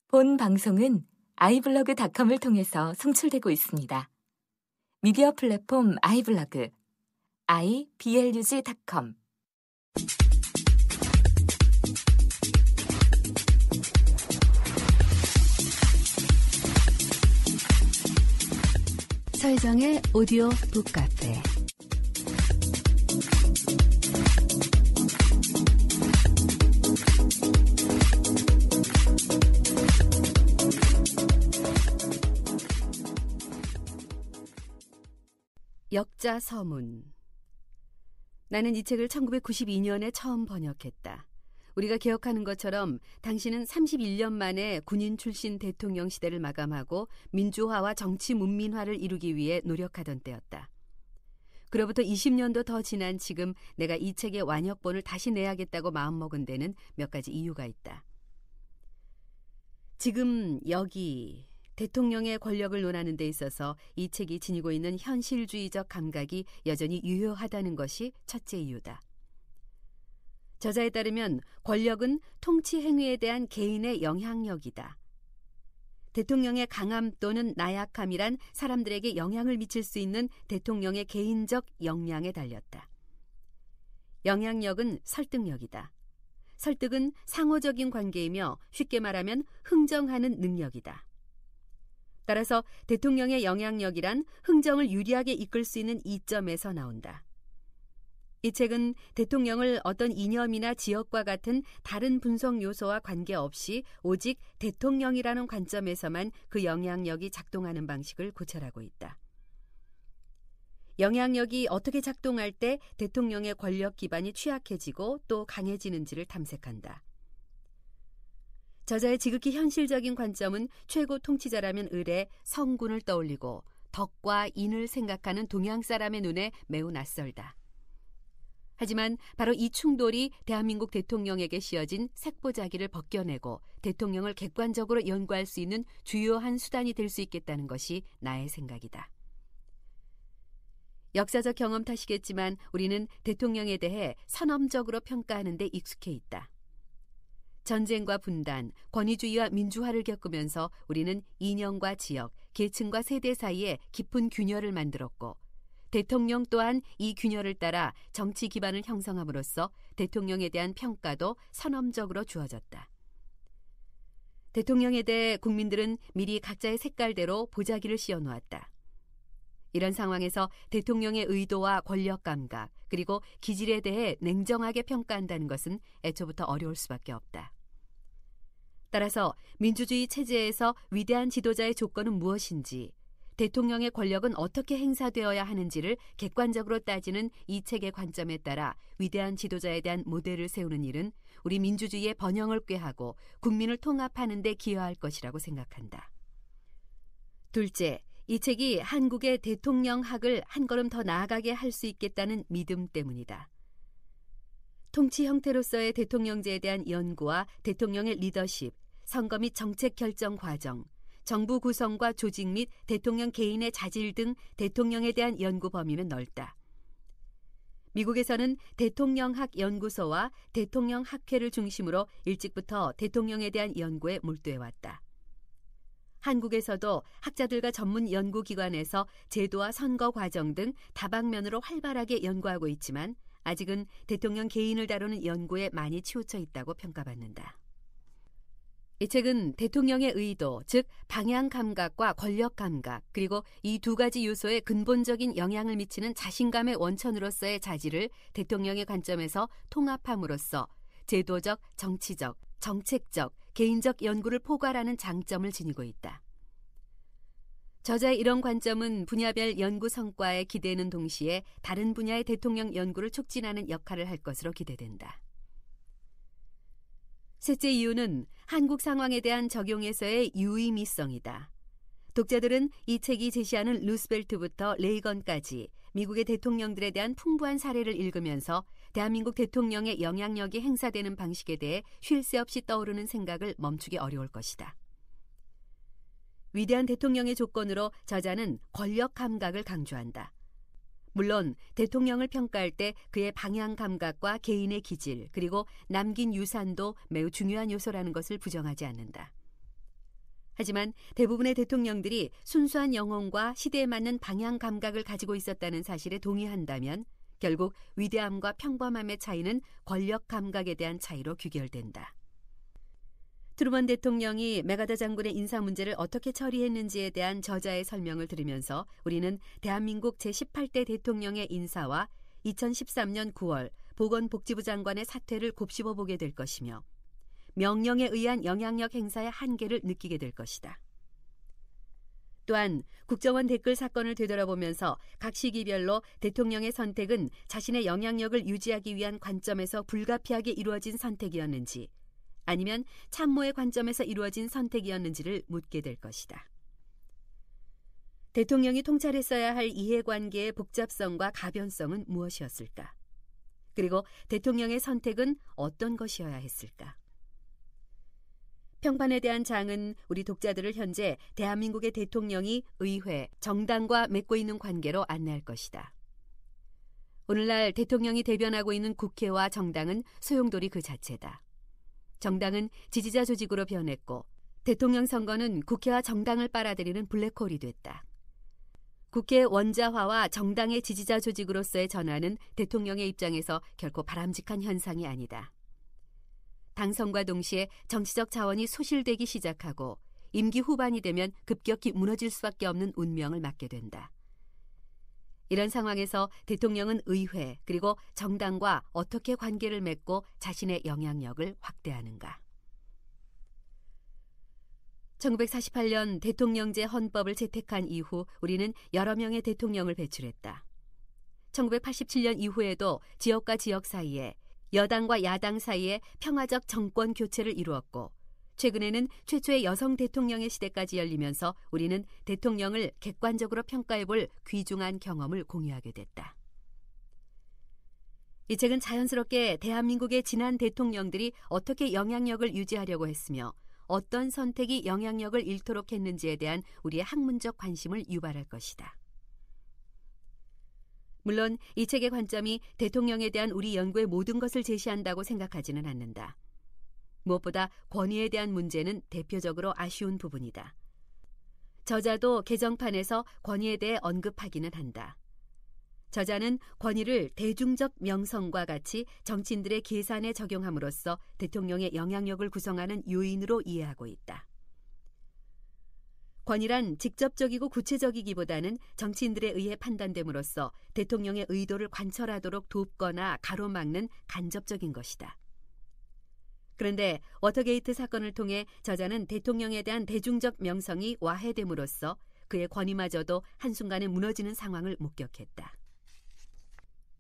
본 방송은 iblog.com을 통해서 송출되고 있습니다. 미디어 플랫폼 iblog, iblog.com. 서혜정의 오디오 북카페. 역자서문. 나는 이 책을 1992년에 처음 번역했다. 우리가 기억하는 것처럼 당시는 31년 만에 군인 출신 대통령 시대를 마감하고 민주화와 정치 문민화를 이루기 위해 노력하던 때였다. 그로부터 20년도 더 지난 지금 내가 이 책의 완역본을 다시 내야겠다고 마음먹은 데는 몇 가지 이유가 있다. 지금 여기 대통령의 권력을 논하는 데 있어서 이 책이 지니고 있는 현실주의적 감각이 여전히 유효하다는 것이 첫째 이유다. 저자에 따르면 권력은 통치 행위에 대한 개인의 영향력이다. 대통령의 강함 또는 나약함이란 사람들에게 영향을 미칠 수 있는 대통령의 개인적 역량에 달렸다. 영향력은 설득력이다. 설득은 상호적인 관계이며 쉽게 말하면 흥정하는 능력이다. 따라서 대통령의 영향력이란 흥정을 유리하게 이끌 수 있는 이점에서 나온다. 이 책은 대통령을 어떤 이념이나 지역과 같은 다른 분석 요소와 관계없이 오직 대통령이라는 관점에서만 그 영향력이 작동하는 방식을 고찰하고 있다. 영향력이 어떻게 작동할 때 대통령의 권력 기반이 취약해지고 또 강해지는지를 탐색한다. 저자의 지극히 현실적인 관점은 최고 통치자라면 을의 성군을 떠올리고 덕과 인을 생각하는 동양 사람의 눈에 매우 낯설다. 하지만 바로 이 충돌이 대한민국 대통령에게 씌어진 색보자기를 벗겨내고 대통령을 객관적으로 연구할 수 있는 주요한 수단이 될 수 있겠다는 것이 나의 생각이다. 역사적 경험 탓이겠지만 우리는 대통령에 대해 선험적으로 평가하는 데 익숙해 있다. 전쟁과 분단, 권위주의와 민주화를 겪으면서 우리는 이념과 지역, 계층과 세대 사이에 깊은 균열을 만들었고 대통령 또한 이 균열을 따라 정치 기반을 형성함으로써 대통령에 대한 평가도 선험적으로 주어졌다. 대통령에 대해 국민들은 미리 각자의 색깔대로 보자기를 씌워놓았다. 이런 상황에서 대통령의 의도와 권력 감각, 그리고 기질에 대해 냉정하게 평가한다는 것은 애초부터 어려울 수밖에 없다. 따라서 민주주의 체제에서 위대한 지도자의 조건은 무엇인지, 대통령의 권력은 어떻게 행사되어야 하는지를 객관적으로 따지는 이 책의 관점에 따라 위대한 지도자에 대한 모델을 세우는 일은 우리 민주주의의 번영을 꾀하고 국민을 통합하는 데 기여할 것이라고 생각한다. 둘째, 이 책이 한국의 대통령학을 한 걸음 더 나아가게 할 수 있겠다는 믿음 때문이다. 통치 형태로서의 대통령제에 대한 연구와 대통령의 리더십, 선거 및 정책 결정 과정, 정부 구성과 조직 및 대통령 개인의 자질 등 대통령에 대한 연구 범위는 넓다. 미국에서는 대통령학 연구소와 대통령학회를 중심으로 일찍부터 대통령에 대한 연구에 몰두해왔다. 한국에서도 학자들과 전문 연구기관에서 제도와 선거 과정 등 다방면으로 활발하게 연구하고 있지만 아직은 대통령 개인을 다루는 연구에 많이 치우쳐 있다고 평가받는다. 이 책은 대통령의 의도, 즉 방향 감각과 권력 감각, 그리고 이 두 가지 요소에 근본적인 영향을 미치는 자신감의 원천으로서의 자질을 대통령의 관점에서 통합함으로써 제도적, 정치적, 정책적, 개인적 연구를 포괄하는 장점을 지니고 있다. 저자의 이런 관점은 분야별 연구 성과에 기대는 동시에 다른 분야의 대통령 연구를 촉진하는 역할을 할 것으로 기대된다. 셋째 이유는 한국 상황에 대한 적용에서의 유의미성이다. 독자들은 이 책이 제시하는 루스벨트부터 레이건까지 미국의 대통령들에 대한 풍부한 사례를 읽으면서 대한민국 대통령의 영향력이 행사되는 방식에 대해 쉴 새 없이 떠오르는 생각을 멈추기 어려울 것이다. 위대한 대통령의 조건으로 저자는 권력 감각을 강조한다. 물론 대통령을 평가할 때 그의 방향 감각과 개인의 기질 그리고 남긴 유산도 매우 중요한 요소라는 것을 부정하지 않는다. 하지만 대부분의 대통령들이 순수한 영혼과 시대에 맞는 방향 감각을 가지고 있었다는 사실에 동의한다면 결국 위대함과 평범함의 차이는 권력 감각에 대한 차이로 귀결된다. 트루먼 대통령이 메가더 장군의 인사 문제를 어떻게 처리했는지에 대한 저자의 설명을 들으면서 우리는 대한민국 제18대 대통령의 인사와 2013년 9월 보건복지부 장관의 사퇴를 곱씹어 보게 될 것이며 명령에 의한 영향력 행사의 한계를 느끼게 될 것이다. 또한 국정원 댓글 사건을 되돌아보면서 각 시기별로 대통령의 선택은 자신의 영향력을 유지하기 위한 관점에서 불가피하게 이루어진 선택이었는지 아니면 참모의 관점에서 이루어진 선택이었는지를 묻게 될 것이다. 대통령이 통찰했어야 할 이해관계의 복잡성과 가변성은 무엇이었을까? 그리고 대통령의 선택은 어떤 것이어야 했을까? 평판에 대한 장은 우리 독자들을 현재 대한민국의 대통령이 의회, 정당과 맺고 있는 관계로 안내할 것이다. 오늘날 대통령이 대변하고 있는 국회와 정당은 소용돌이 그 자체다. 정당은 지지자 조직으로 변했고 대통령 선거는 국회와 정당을 빨아들이는 블랙홀이 됐다. 국회 원자화와 정당의 지지자 조직으로서의 전환은 대통령의 입장에서 결코 바람직한 현상이 아니다. 당선과 동시에 정치적 자원이 소실되기 시작하고 임기 후반이 되면 급격히 무너질 수밖에 없는 운명을 맞게 된다. 이런 상황에서 대통령은 의회 그리고 정당과 어떻게 관계를 맺고 자신의 영향력을 확대하는가? 1948년 대통령제 헌법을 채택한 이후 우리는 여러 명의 대통령을 배출했다. 1987년 이후에도 지역과 지역 사이에 여당과 야당 사이에 평화적 정권 교체를 이루었고 최근에는 최초의 여성 대통령의 시대까지 열리면서 우리는 대통령을 객관적으로 평가해볼 귀중한 경험을 공유하게 됐다. 이 책은 자연스럽게 대한민국의 지난 대통령들이 어떻게 영향력을 유지하려고 했으며 어떤 선택이 영향력을 잃도록 했는지에 대한 우리의 학문적 관심을 유발할 것이다. 물론 이 책의 관점이 대통령에 대한 우리 연구의 모든 것을 제시한다고 생각하지는 않는다. 무엇보다 권위에 대한 문제는 대표적으로 아쉬운 부분이다. 저자도 개정판에서 권위에 대해 언급하기는 한다. 저자는 권위를 대중적 명성과 같이 정치인들의 계산에 적용함으로써 대통령의 영향력을 구성하는 요인으로 이해하고 있다. 권위란 직접적이고 구체적이기보다는 정치인들에 의해 판단됨으로써 대통령의 의도를 관철하도록 돕거나 가로막는 간접적인 것이다. 그런데 워터게이트 사건을 통해 저자는 대통령에 대한 대중적 명성이 와해됨으로써 그의 권위마저도 한순간에 무너지는 상황을 목격했다.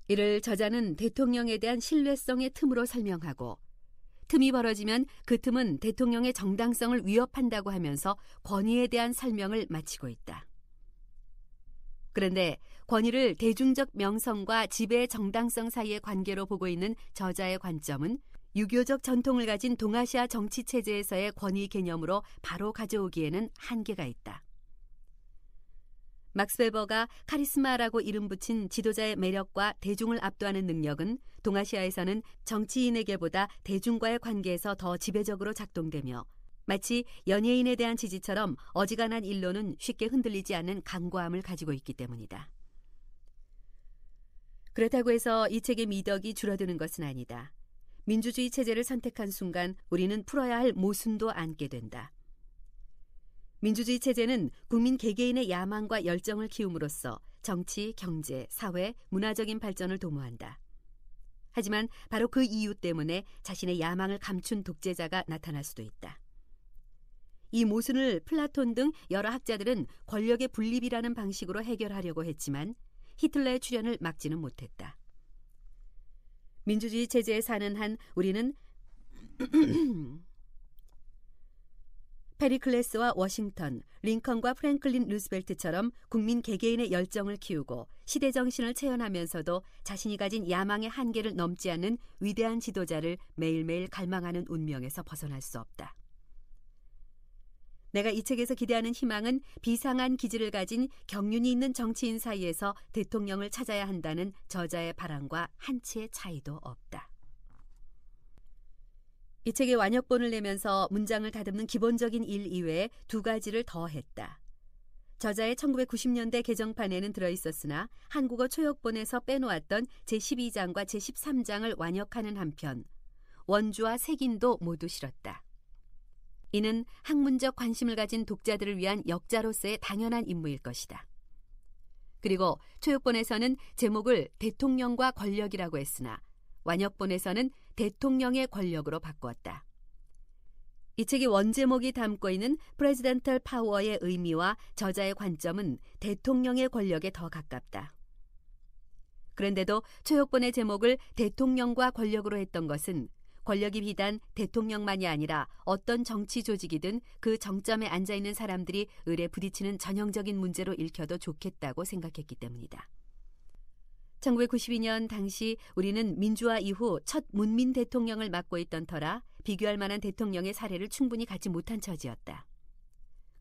이를 저자는 대통령에 대한 신뢰성의 틈으로 설명하고 틈이 벌어지면 그 틈은 대통령의 정당성을 위협한다고 하면서 권위에 대한 설명을 마치고 있다. 그런데 권위를 대중적 명성과 지배의 정당성 사이의 관계로 보고 있는 저자의 관점은 유교적 전통을 가진 동아시아 정치 체제에서의 권위 개념으로 바로 가져오기에는 한계가 있다. 막스 웨버가 카리스마라고 이름 붙인 지도자의 매력과 대중을 압도하는 능력은 동아시아에서는 정치인에게보다 대중과의 관계에서 더 지배적으로 작동되며 마치 연예인에 대한 지지처럼 어지간한 일로는 쉽게 흔들리지 않는 강고함을 가지고 있기 때문이다. 그렇다고 해서 이 책의 미덕이 줄어드는 것은 아니다. 민주주의 체제를 선택한 순간 우리는 풀어야 할 모순도 안게 된다. 민주주의 체제는 국민 개개인의 야망과 열정을 키움으로써 정치, 경제, 사회, 문화적인 발전을 도모한다. 하지만 바로 그 이유 때문에 자신의 야망을 감춘 독재자가 나타날 수도 있다. 이 모순을 플라톤 등 여러 학자들은 권력의 분립이라는 방식으로 해결하려고 했지만 히틀러의 출현을 막지는 못했다. 민주주의 체제에 사는 한 우리는 페리클레스와 워싱턴, 링컨과 프랭클린 루스벨트처럼 국민 개개인의 열정을 키우고 시대 정신을 체현하면서도 자신이 가진 야망의 한계를 넘지 않는 위대한 지도자를 매일매일 갈망하는 운명에서 벗어날 수 없다. 내가 이 책에서 기대하는 희망은 비상한 기질을 가진 경륜이 있는 정치인 사이에서 대통령을 찾아야 한다는 저자의 바람과 한치의 차이도 없다. 이 책에 완역본을 내면서 문장을 다듬는 기본적인 일 이외에 2가지를 더했다. 저자의 1990년대 개정판에는 들어있었으나 한국어 초역본에서 빼놓았던 제12장과 제13장을 완역하는 한편 원주와 색인도 모두 실었다. 이는 학문적 관심을 가진 독자들을 위한 역자로서의 당연한 임무일 것이다. 그리고 초역본에서는 제목을 대통령과 권력이라고 했으나 완역본에서는 대통령의 권력으로 바꾸었다. 이 책의 원제목이 담고 있는 프레지던털 파워의 의미와 저자의 관점은 대통령의 권력에 더 가깝다. 그런데도 초역본의 제목을 대통령과 권력으로 했던 것은 권력이 비단 대통령만이 아니라 어떤 정치 조직이든 그 정점에 앉아있는 사람들이 을에 부딪히는 전형적인 문제로 읽혀도 좋겠다고 생각했기 때문이다. 1992년 당시 우리는 민주화 이후 첫 문민 대통령을 맡고 있던 터라 비교할 만한 대통령의 사례를 충분히 갖지 못한 처지였다.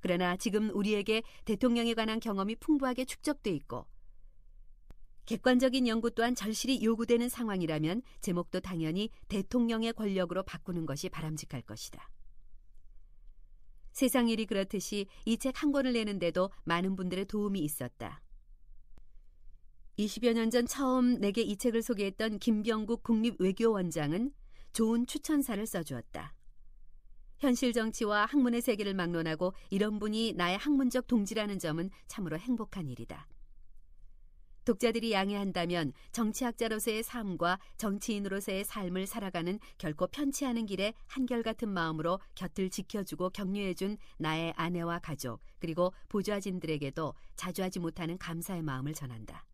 그러나 지금 우리에게 대통령에 관한 경험이 풍부하게 축적돼 있고 객관적인 연구 또한 절실히 요구되는 상황이라면 제목도 당연히 대통령의 권력으로 바꾸는 것이 바람직할 것이다. 세상 일이 그렇듯이 이 책 한 권을 내는데도 많은 분들의 도움이 있었다. 20여 년 전 처음 내게 이 책을 소개했던 김병국 국립외교원장은 좋은 추천사를 써주었다. 현실 정치와 학문의 세계를 막론하고 이런 분이 나의 학문적 동지라는 점은 참으로 행복한 일이다. 독자들이 양해한다면 정치학자로서의 삶과 정치인으로서의 삶을 살아가는 결코 편치 않은 길에 한결같은 마음으로 곁을 지켜주고 격려해준 나의 아내와 가족 그리고 보좌진들에게도 자주 하지 못하는 감사의 마음을 전한다.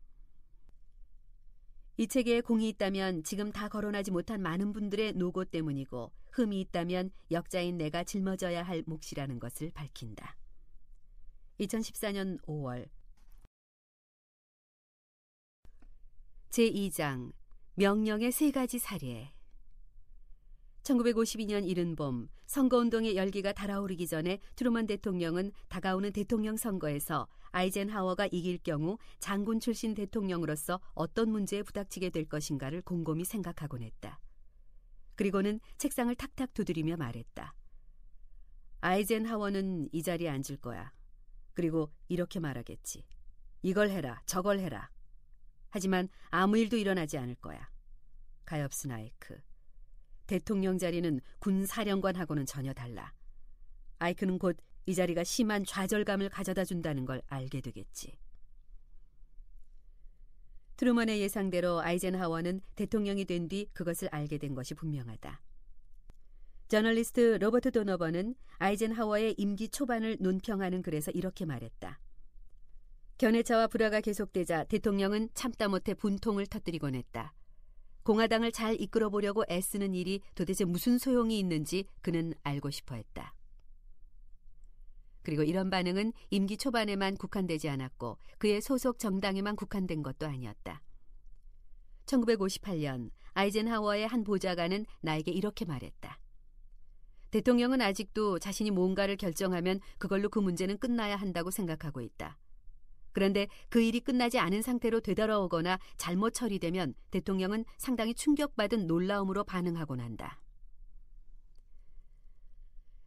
이 책에 공이 있다면 지금 다 거론하지 못한 많은 분들의 노고 때문이고 흠이 있다면 역자인 내가 짊어져야 할 몫이라는 것을 밝힌다. 2014년 5월 제2장 명령의 3가지 사례. 1952년 이른 봄 선거운동의 열기가 달아오르기 전에 트루먼 대통령은 다가오는 대통령 선거에서 아이젠하워가 이길 경우 장군 출신 대통령으로서 어떤 문제에 부닥치게 될 것인가를 곰곰이 생각하곤 했다. 그리고는 책상을 탁탁 두드리며 말했다. 아이젠하워는 이 자리에 앉을 거야. 그리고 이렇게 말하겠지. 이걸 해라, 저걸 해라. 하지만 아무 일도 일어나지 않을 거야. 가엾은 대통령 자리는 군 사령관하고는 전혀 달라. 아이크는 곧 이 자리가 심한 좌절감을 가져다 준다는 걸 알게 되겠지. 트루먼의 예상대로 아이젠하워는 대통령이 된 뒤 그것을 알게 된 것이 분명하다. 저널리스트 로버트 도너번은 아이젠하워의 임기 초반을 논평하는 글에서 이렇게 말했다. 견해차와 불화가 계속되자 대통령은 참다 못해 분통을 터뜨리곤 했다. 공화당을 잘 이끌어보려고 애쓰는 일이 도대체 무슨 소용이 있는지 그는 알고 싶어 했다. 그리고 이런 반응은 임기 초반에만 국한되지 않았고 그의 소속 정당에만 국한된 것도 아니었다. 1958년 아이젠하워의 한 보좌관은 나에게 이렇게 말했다. 대통령은 아직도 자신이 뭔가를 결정하면 그걸로 그 문제는 끝나야 한다고 생각하고 있다. 그런데 그 일이 끝나지 않은 상태로 되돌아오거나 잘못 처리되면 대통령은 상당히 충격받은 놀라움으로 반응하곤 한다.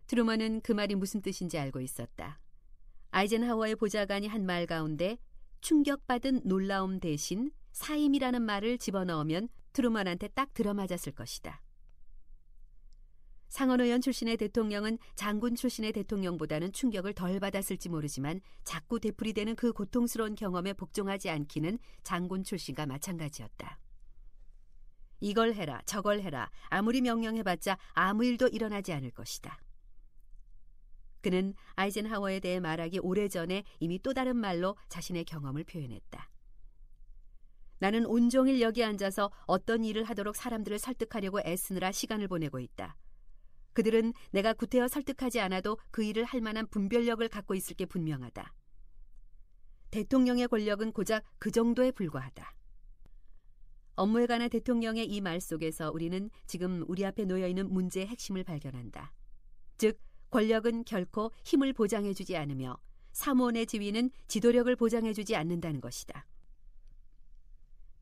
트루먼은 그 말이 무슨 뜻인지 알고 있었다. 아이젠하워의 보좌관이 한 말 가운데 충격받은 놀라움 대신 사임이라는 말을 집어넣으면 트루먼한테 딱 들어맞았을 것이다. 상원의원 출신의 대통령은 장군 출신의 대통령보다는 충격을 덜 받았을지 모르지만 자꾸 되풀이되는 그 고통스러운 경험에 복종하지 않기는 장군 출신과 마찬가지였다. 이걸 해라, 저걸 해라, 아무리 명령해봤자 아무 일도 일어나지 않을 것이다. 그는 아이젠하워에 대해 말하기 오래전에 이미 또 다른 말로 자신의 경험을 표현했다. 나는 온종일 여기 앉아서 어떤 일을 하도록 사람들을 설득하려고 애쓰느라 시간을 보내고 있다. 그들은 내가 구태여 설득하지 않아도 그 일을 할 만한 분별력을 갖고 있을 게 분명하다. 대통령의 권력은 고작 그 정도에 불과하다. 업무에 관한 대통령의 이 말 속에서 우리는 지금 우리 앞에 놓여있는 문제의 핵심을 발견한다. 즉, 권력은 결코 힘을 보장해주지 않으며 사무원의 지위는 지도력을 보장해주지 않는다는 것이다.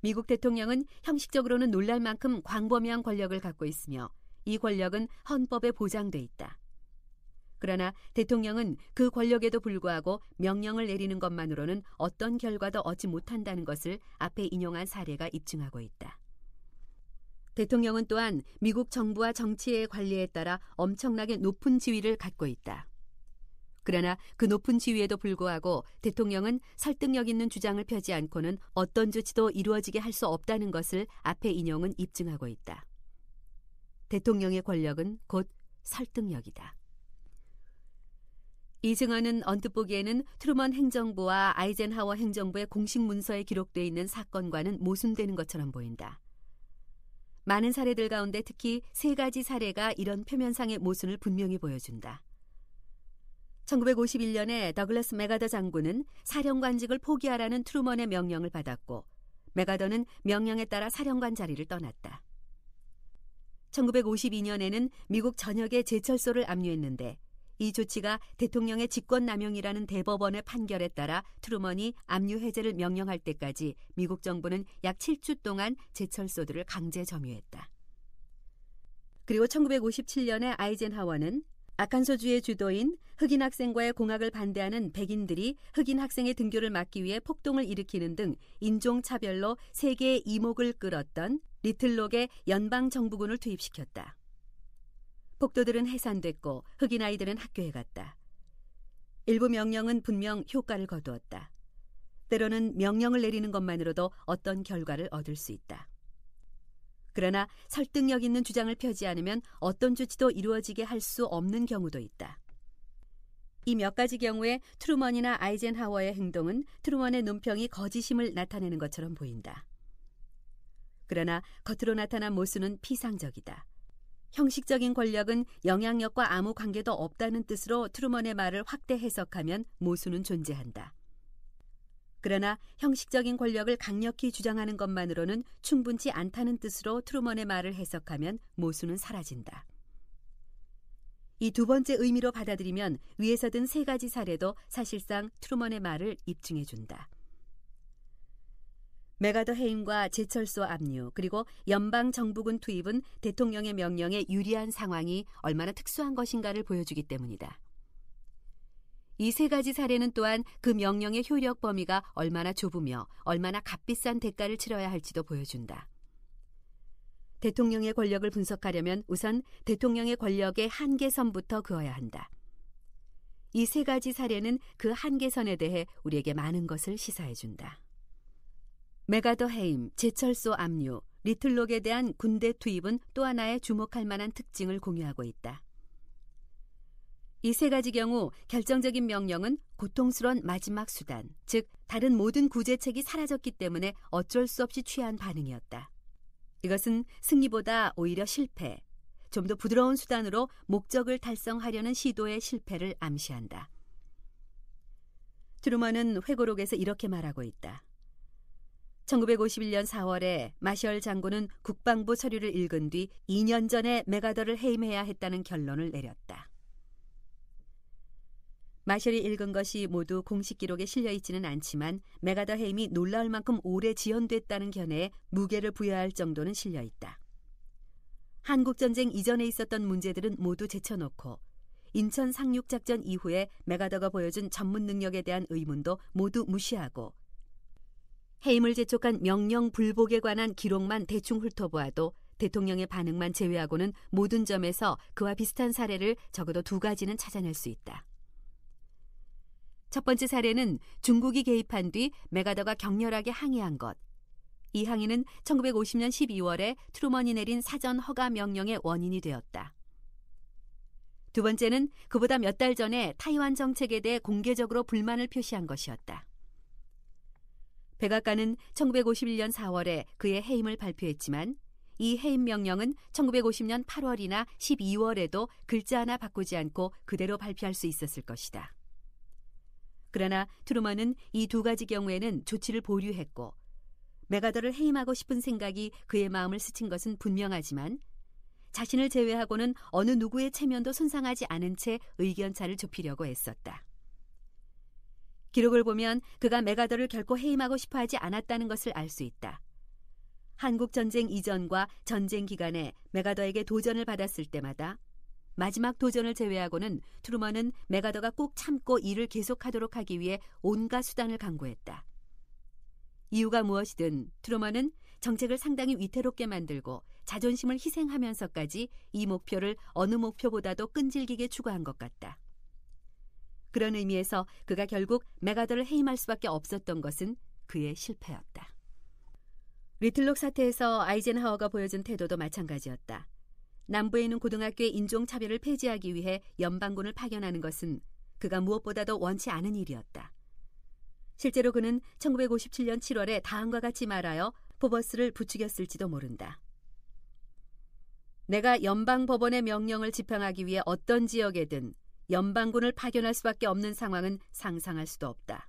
미국 대통령은 형식적으로는 놀랄 만큼 광범위한 권력을 갖고 있으며 이 권력은 헌법에 보장돼 있다. 그러나 대통령은 그 권력에도 불구하고 명령을 내리는 것만으로는 어떤 결과도 얻지 못한다는 것을 앞에 인용한 사례가 입증하고 있다. 대통령은 또한 미국 정부와 정치의 관리에 따라 엄청나게 높은 지위를 갖고 있다. 그러나 그 높은 지위에도 불구하고 대통령은 설득력 있는 주장을 펴지 않고는 어떤 조치도 이루어지게 할 수 없다는 것을 앞에 인용은 입증하고 있다. 대통령의 권력은 곧 설득력이다. 이 증언은 언뜻 보기에는 트루먼 행정부와 아이젠하워 행정부의 공식 문서에 기록되어 있는 사건과는 모순되는 것처럼 보인다. 많은 사례들 가운데 특히 3가지 사례가 이런 표면상의 모순을 분명히 보여준다. 1951년에 더글라스 맥아더 장군은 사령관직을 포기하라는 트루먼의 명령을 받았고 맥아더는 명령에 따라 사령관 자리를 떠났다. 1952년에는 미국 전역에 제철소를 압류했는데 이 조치가 대통령의 직권남용이라는 대법원의 판결에 따라 트루먼이 압류 해제를 명령할 때까지 미국 정부는 약 7주 동안 제철소들을 강제 점유했다. 그리고 1957년에 아이젠하워는 아칸소주의 주도인 흑인 학생과의 공학을 반대하는 백인들이 흑인 학생의 등교를 막기 위해 폭동을 일으키는 등 인종차별로 세계의 이목을 끌었던 리틀록의 연방정부군을 투입시켰다. 폭도들은 해산됐고 흑인 아이들은 학교에 갔다. 일부 명령은 분명 효과를 거두었다. 때로는 명령을 내리는 것만으로도 어떤 결과를 얻을 수 있다. 그러나 설득력 있는 주장을 펴지 않으면 어떤 조치도 이루어지게 할 수 없는 경우도 있다. 이 몇 가지 경우에 트루먼이나 아이젠하워의 행동은 트루먼의 논평이 거짓임을 나타내는 것처럼 보인다. 그러나 겉으로 나타난 모순은 피상적이다. 형식적인 권력은 영향력과 아무 관계도 없다는 뜻으로 트루먼의 말을 확대 해석하면 모순은 존재한다. 그러나 형식적인 권력을 강력히 주장하는 것만으로는 충분치 않다는 뜻으로 트루먼의 말을 해석하면 모순은 사라진다. 이 두 번째 의미로 받아들이면 위에서 든 3가지 사례도 사실상 트루먼의 말을 입증해준다. 맥아더 해임과 제철소 압류 그리고 연방정부군 투입은 대통령의 명령에 유리한 상황이 얼마나 특수한 것인가를 보여주기 때문이다. 이 3가지 사례는 또한 그 명령의 효력 범위가 얼마나 좁으며 얼마나 값비싼 대가를 치러야 할지도 보여준다. 대통령의 권력을 분석하려면 우선 대통령의 권력의 한계선부터 그어야 한다. 이 3가지 사례는 그 한계선에 대해 우리에게 많은 것을 시사해준다. 맥아더 해임, 제철소 압류, 리틀록에 대한 군대 투입은 또 하나의 주목할 만한 특징을 공유하고 있다. 이 3가지 경우 결정적인 명령은 고통스러운 마지막 수단, 즉 다른 모든 구제책이 사라졌기 때문에 어쩔 수 없이 취한 반응이었다. 이것은 승리보다 오히려 실패, 좀 더 부드러운 수단으로 목적을 달성하려는 시도의 실패를 암시한다. 트루먼은 회고록에서 이렇게 말하고 있다. 1951년 4월에 마셜 장군은 국방부 서류를 읽은 뒤 2년 전에 맥아더를 해임해야 했다는 결론을 내렸다. 마셜이 읽은 것이 모두 공식 기록에 실려있지는 않지만 맥아더 해임이 놀라울 만큼 오래 지연됐다는 견해에 무게를 부여할 정도는 실려있다. 한국전쟁 이전에 있었던 문제들은 모두 제쳐놓고 인천 상륙작전 이후에 맥아더가 보여준 전문 능력에 대한 의문도 모두 무시하고 해임을 재촉한 명령 불복에 관한 기록만 대충 훑어보아도 대통령의 반응만 제외하고는 모든 점에서 그와 비슷한 사례를 적어도 2가지는 찾아낼 수 있다. 첫 번째 사례는 중국이 개입한 뒤 맥아더가 격렬하게 항의한 것. 이 항의는 1950년 12월에 트루먼이 내린 사전 허가 명령의 원인이 되었다. 두 번째는 그보다 몇 달 전에 타이완 정책에 대해 공개적으로 불만을 표시한 것이었다. 백악관은 1951년 4월에 그의 해임을 발표했지만 이 해임 명령은 1950년 8월이나 12월에도 글자 하나 바꾸지 않고 그대로 발표할 수 있었을 것이다. 그러나 트루먼은 이 2가지 경우에는 조치를 보류했고 맥아더를 해임하고 싶은 생각이 그의 마음을 스친 것은 분명하지만 자신을 제외하고는 어느 누구의 체면도 손상하지 않은 채 의견차를 좁히려고 애썼다. 기록을 보면 그가 맥아더를 결코 해임하고 싶어 하지 않았다는 것을 알 수 있다. 한국전쟁 이전과 전쟁 기간에 맥아더에게 도전을 받았을 때마다 마지막 도전을 제외하고는 트루먼은 맥아더가 꼭 참고 일을 계속하도록 하기 위해 온갖 수단을 강구했다. 이유가 무엇이든 트루먼은 정책을 상당히 위태롭게 만들고 자존심을 희생하면서까지 이 목표를 어느 목표보다도 끈질기게 추구한 것 같다. 그런 의미에서 그가 결국 맥아더를 해임할 수밖에 없었던 것은 그의 실패였다. 리틀록 사태에서 아이젠하워가 보여준 태도도 마찬가지였다. 남부에 있는 고등학교의 인종차별을 폐지하기 위해 연방군을 파견하는 것은 그가 무엇보다도 원치 않은 일이었다. 실제로 그는 1957년 7월에 다음과 같이 말하여 포버스를 부추겼을지도 모른다. 내가 연방법원의 명령을 집행하기 위해 어떤 지역에든 연방군을 파견할 수밖에 없는 상황은 상상할 수도 없다.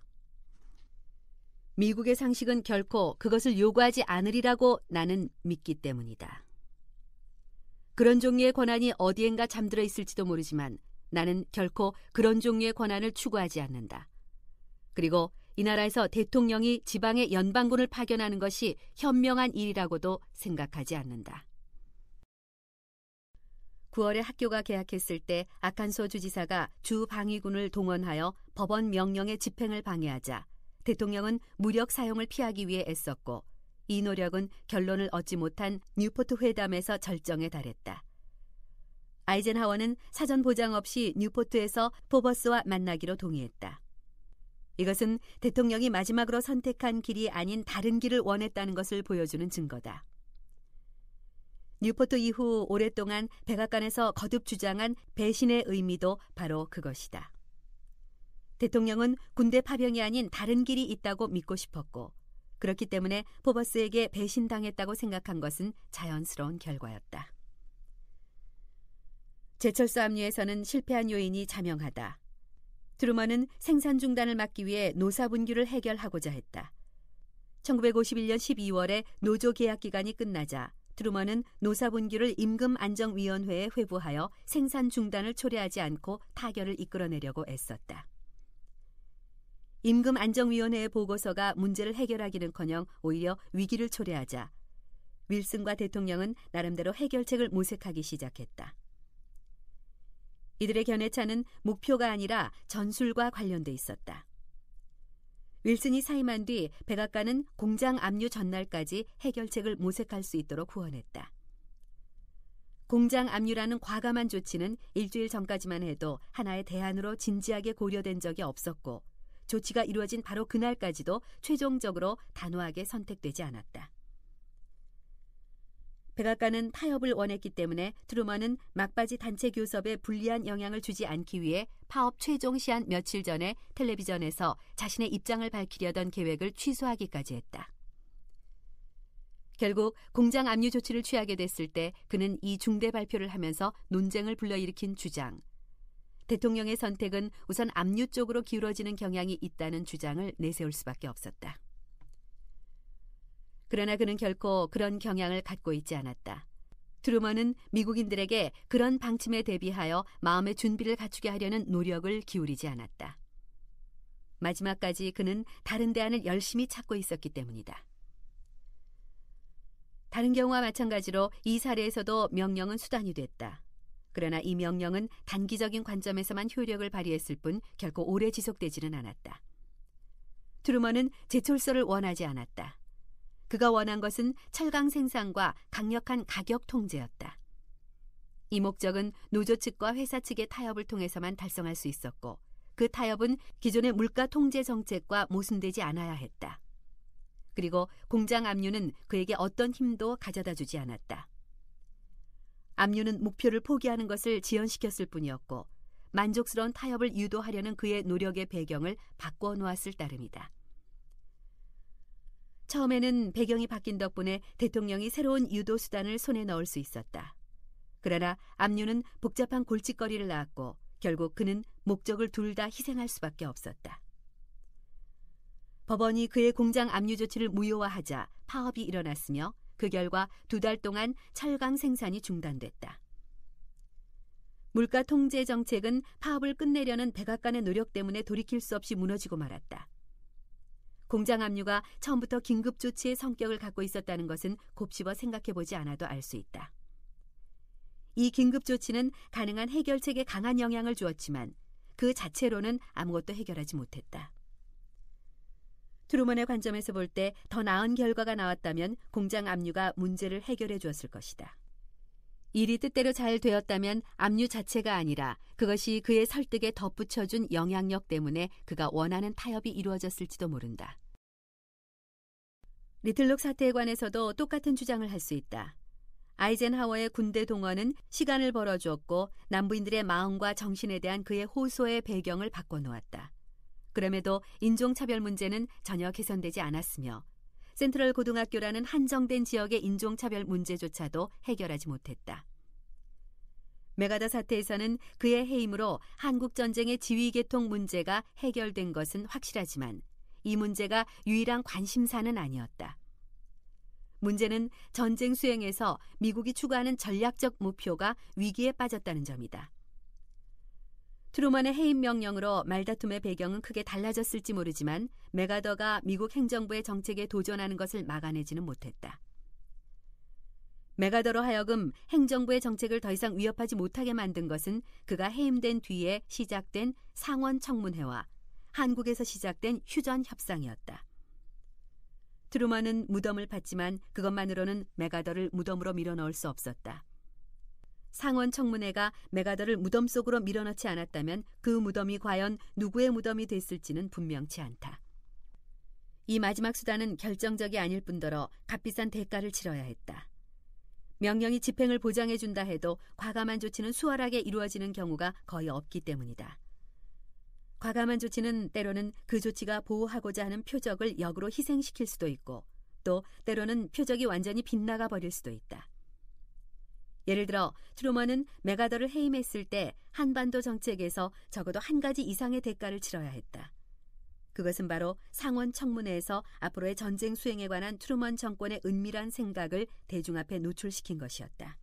미국의 상식은 결코 그것을 요구하지 않으리라고 나는 믿기 때문이다. 그런 종류의 권한이 어디엔가 잠들어 있을지도 모르지만 나는 결코 그런 종류의 권한을 추구하지 않는다. 그리고 이 나라에서 대통령이 지방의 연방군을 파견하는 것이 현명한 일이라고도 생각하지 않는다. 9월에 학교가 개학했을 때 아칸소 주지사가 주 방위군을 동원하여 법원 명령의 집행을 방해하자 대통령은 무력 사용을 피하기 위해 애썼고 이 노력은 결론을 얻지 못한 뉴포트 회담에서 절정에 달했다. 아이젠하워는 사전 보장 없이 뉴포트에서 포버스와 만나기로 동의했다. 이것은 대통령이 마지막으로 선택한 길이 아닌 다른 길을 원했다는 것을 보여주는 증거다. 뉴포트 이후 오랫동안 백악관에서 거듭 주장한 배신의 의미도 바로 그것이다. 대통령은 군대 파병이 아닌 다른 길이 있다고 믿고 싶었고 그렇기 때문에 포버스에게 배신당했다고 생각한 것은 자연스러운 결과였다. 제철소 압류에서는 실패한 요인이 자명하다. 트루먼은 생산 중단을 막기 위해 노사 분규를 해결하고자 했다. 1951년 12월에 노조 계약 기간이 끝나자 트루먼은 노사 분규를 임금안정위원회에 회부하여 생산 중단을 초래하지 않고 타결을 이끌어내려고 애썼다. 임금안정위원회의 보고서가 문제를 해결하기는커녕 오히려 위기를 초래하자 윌슨과 대통령은 나름대로 해결책을 모색하기 시작했다. 이들의 견해차는 목표가 아니라 전술과 관련돼 있었다. 윌슨이 사임한 뒤 백악관은 공장 압류 전날까지 해결책을 모색할 수 있도록 후원했다. 공장 압류라는 과감한 조치는 일주일 전까지만 해도 하나의 대안으로 진지하게 고려된 적이 없었고 조치가 이루어진 바로 그날까지도 최종적으로 단호하게 선택되지 않았다. 백악관은 타협을 원했기 때문에 트루먼은 막바지 단체 교섭에 불리한 영향을 주지 않기 위해 파업 최종 시한 며칠 전에 텔레비전에서 자신의 입장을 밝히려던 계획을 취소하기까지 했다. 결국 공장 압류 조치를 취하게 됐을 때 그는 이 중대 발표를 하면서 논쟁을 불러일으킨 주장, 대통령의 선택은 우선 압류 쪽으로 기울어지는 경향이 있다는 주장을 내세울 수밖에 없었다. 그러나 그는 결코 그런 경향을 갖고 있지 않았다. 트루먼은 미국인들에게 그런 방침에 대비하여 마음의 준비를 갖추게 하려는 노력을 기울이지 않았다. 마지막까지 그는 다른 대안을 열심히 찾고 있었기 때문이다. 다른 경우와 마찬가지로 이 사례에서도 명령은 수단이 됐다. 그러나 이 명령은 단기적인 관점에서만 효력을 발휘했을 뿐 결코 오래 지속되지는 않았다. 트루먼은 제철소를 원하지 않았다. 그가 원한 것은 철강 생산과 강력한 가격 통제였다. 이 목적은 노조 측과 회사 측의 타협을 통해서만 달성할 수 있었고 그 타협은 기존의 물가 통제 정책과 모순되지 않아야 했다. 그리고 공장 압류는 그에게 어떤 힘도 가져다 주지 않았다. 압류는 목표를 포기하는 것을 지연시켰을 뿐이었고 만족스러운 타협을 유도하려는 그의 노력의 배경을 바꿔 놓았을 따름이다. 처음에는 배경이 바뀐 덕분에 대통령이 새로운 유도 수단을 손에 넣을 수 있었다. 그러나 압류는 복잡한 골칫거리를 낳았고 결국 그는 목적을 둘 다 희생할 수밖에 없었다. 법원이 그의 공장 압류 조치를 무효화하자 파업이 일어났으며 그 결과 2달 동안 철강 생산이 중단됐다. 물가 통제 정책은 파업을 끝내려는 백악관의 노력 때문에 돌이킬 수 없이 무너지고 말았다. 공장 압류가 처음부터 긴급 조치의 성격을 갖고 있었다는 것은 곱씹어 생각해보지 않아도 알 수 있다. 이 긴급 조치는 가능한 해결책에 강한 영향을 주었지만 그 자체로는 아무것도 해결하지 못했다. 트루먼의 관점에서 볼 때 더 나은 결과가 나왔다면 공장 압류가 문제를 해결해 주었을 것이다. 일이 뜻대로 잘 되었다면 압류 자체가 아니라 그것이 그의 설득에 덧붙여준 영향력 때문에 그가 원하는 타협이 이루어졌을지도 모른다. 리틀록 사태에 관해서도 똑같은 주장을 할 수 있다. 아이젠하워의 군대 동원은 시간을 벌어주었고 남부인들의 마음과 정신에 대한 그의 호소의 배경을 바꿔놓았다. 그럼에도 인종차별 문제는 전혀 개선되지 않았으며 센트럴 고등학교라는 한정된 지역의 인종차별 문제조차도 해결하지 못했다. 메가더 사태에서는 그의 해임으로 한국전쟁의 지휘계통 문제가 해결된 것은 확실하지만 이 문제가 유일한 관심사는 아니었다. 문제는 전쟁 수행에서 미국이 추구하는 전략적 목표가 위기에 빠졌다는 점이다. 트루먼의 해임 명령으로 말다툼의 배경은 크게 달라졌을지 모르지만 메가더가 미국 행정부의 정책에 도전하는 것을 막아내지는 못했다. 메가더로 하여금 행정부의 정책을 더 이상 위협하지 못하게 만든 것은 그가 해임된 뒤에 시작된 상원 청문회와 한국에서 시작된 휴전 협상이었다. 트루먼은 무덤을 팠지만 그것만으로는 메가더를 무덤으로 밀어넣을 수 없었다. 상원 청문회가 메가더를 무덤 속으로 밀어넣지 않았다면 그 무덤이 과연 누구의 무덤이 됐을지는 분명치 않다. 이 마지막 수단은 결정적이 아닐 뿐더러 값비싼 대가를 치러야 했다. 명령이 집행을 보장해준다 해도 과감한 조치는 수월하게 이루어지는 경우가 거의 없기 때문이다. 과감한 조치는 때로는 그 조치가 보호하고자 하는 표적을 역으로 희생시킬 수도 있고 또 때로는 표적이 완전히 빗나가 버릴 수도 있다. 예를 들어 트루먼은 메가더를 해임했을 때 한반도 정책에서 적어도 한 가지 이상의 대가를 치러야 했다. 그것은 바로 상원 청문회에서 앞으로의 전쟁 수행에 관한 트루먼 정권의 은밀한 생각을 대중 앞에 노출시킨 것이었다.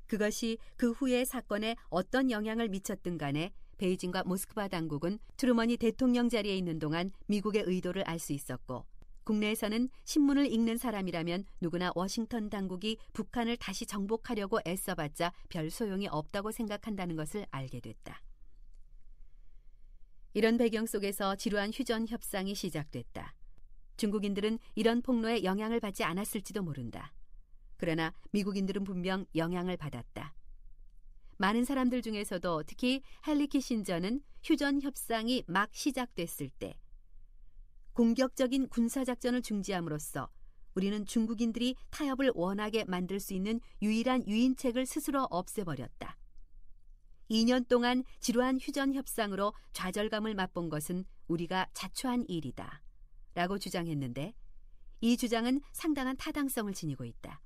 그것이 그 후의 사건에 어떤 영향을 미쳤든 간에 베이징과 모스크바 당국은 트루먼이 대통령 자리에 있는 동안 미국의 의도를 알 수 있었고 국내에서는 신문을 읽는 사람이라면 누구나 워싱턴 당국이 북한을 다시 정복하려고 애써봤자 별 소용이 없다고 생각한다는 것을 알게 됐다. 이런 배경 속에서 지루한 휴전 협상이 시작됐다. 중국인들은 이런 폭로에 영향을 받지 않았을지도 모른다. 그러나 미국인들은 분명 영향을 받았다. 많은 사람들 중에서도 특히 헨리 키신저는 휴전 협상이 막 시작됐을 때 공격적인 군사작전을 중지함으로써 우리는 중국인들이 타협을 원하게 만들 수 있는 유일한 유인책을 스스로 없애버렸다. 2년 동안 지루한 휴전 협상으로 좌절감을 맛본 것은 우리가 자초한 일이다 라고 주장했는데 이 주장은 상당한 타당성을 지니고 있다.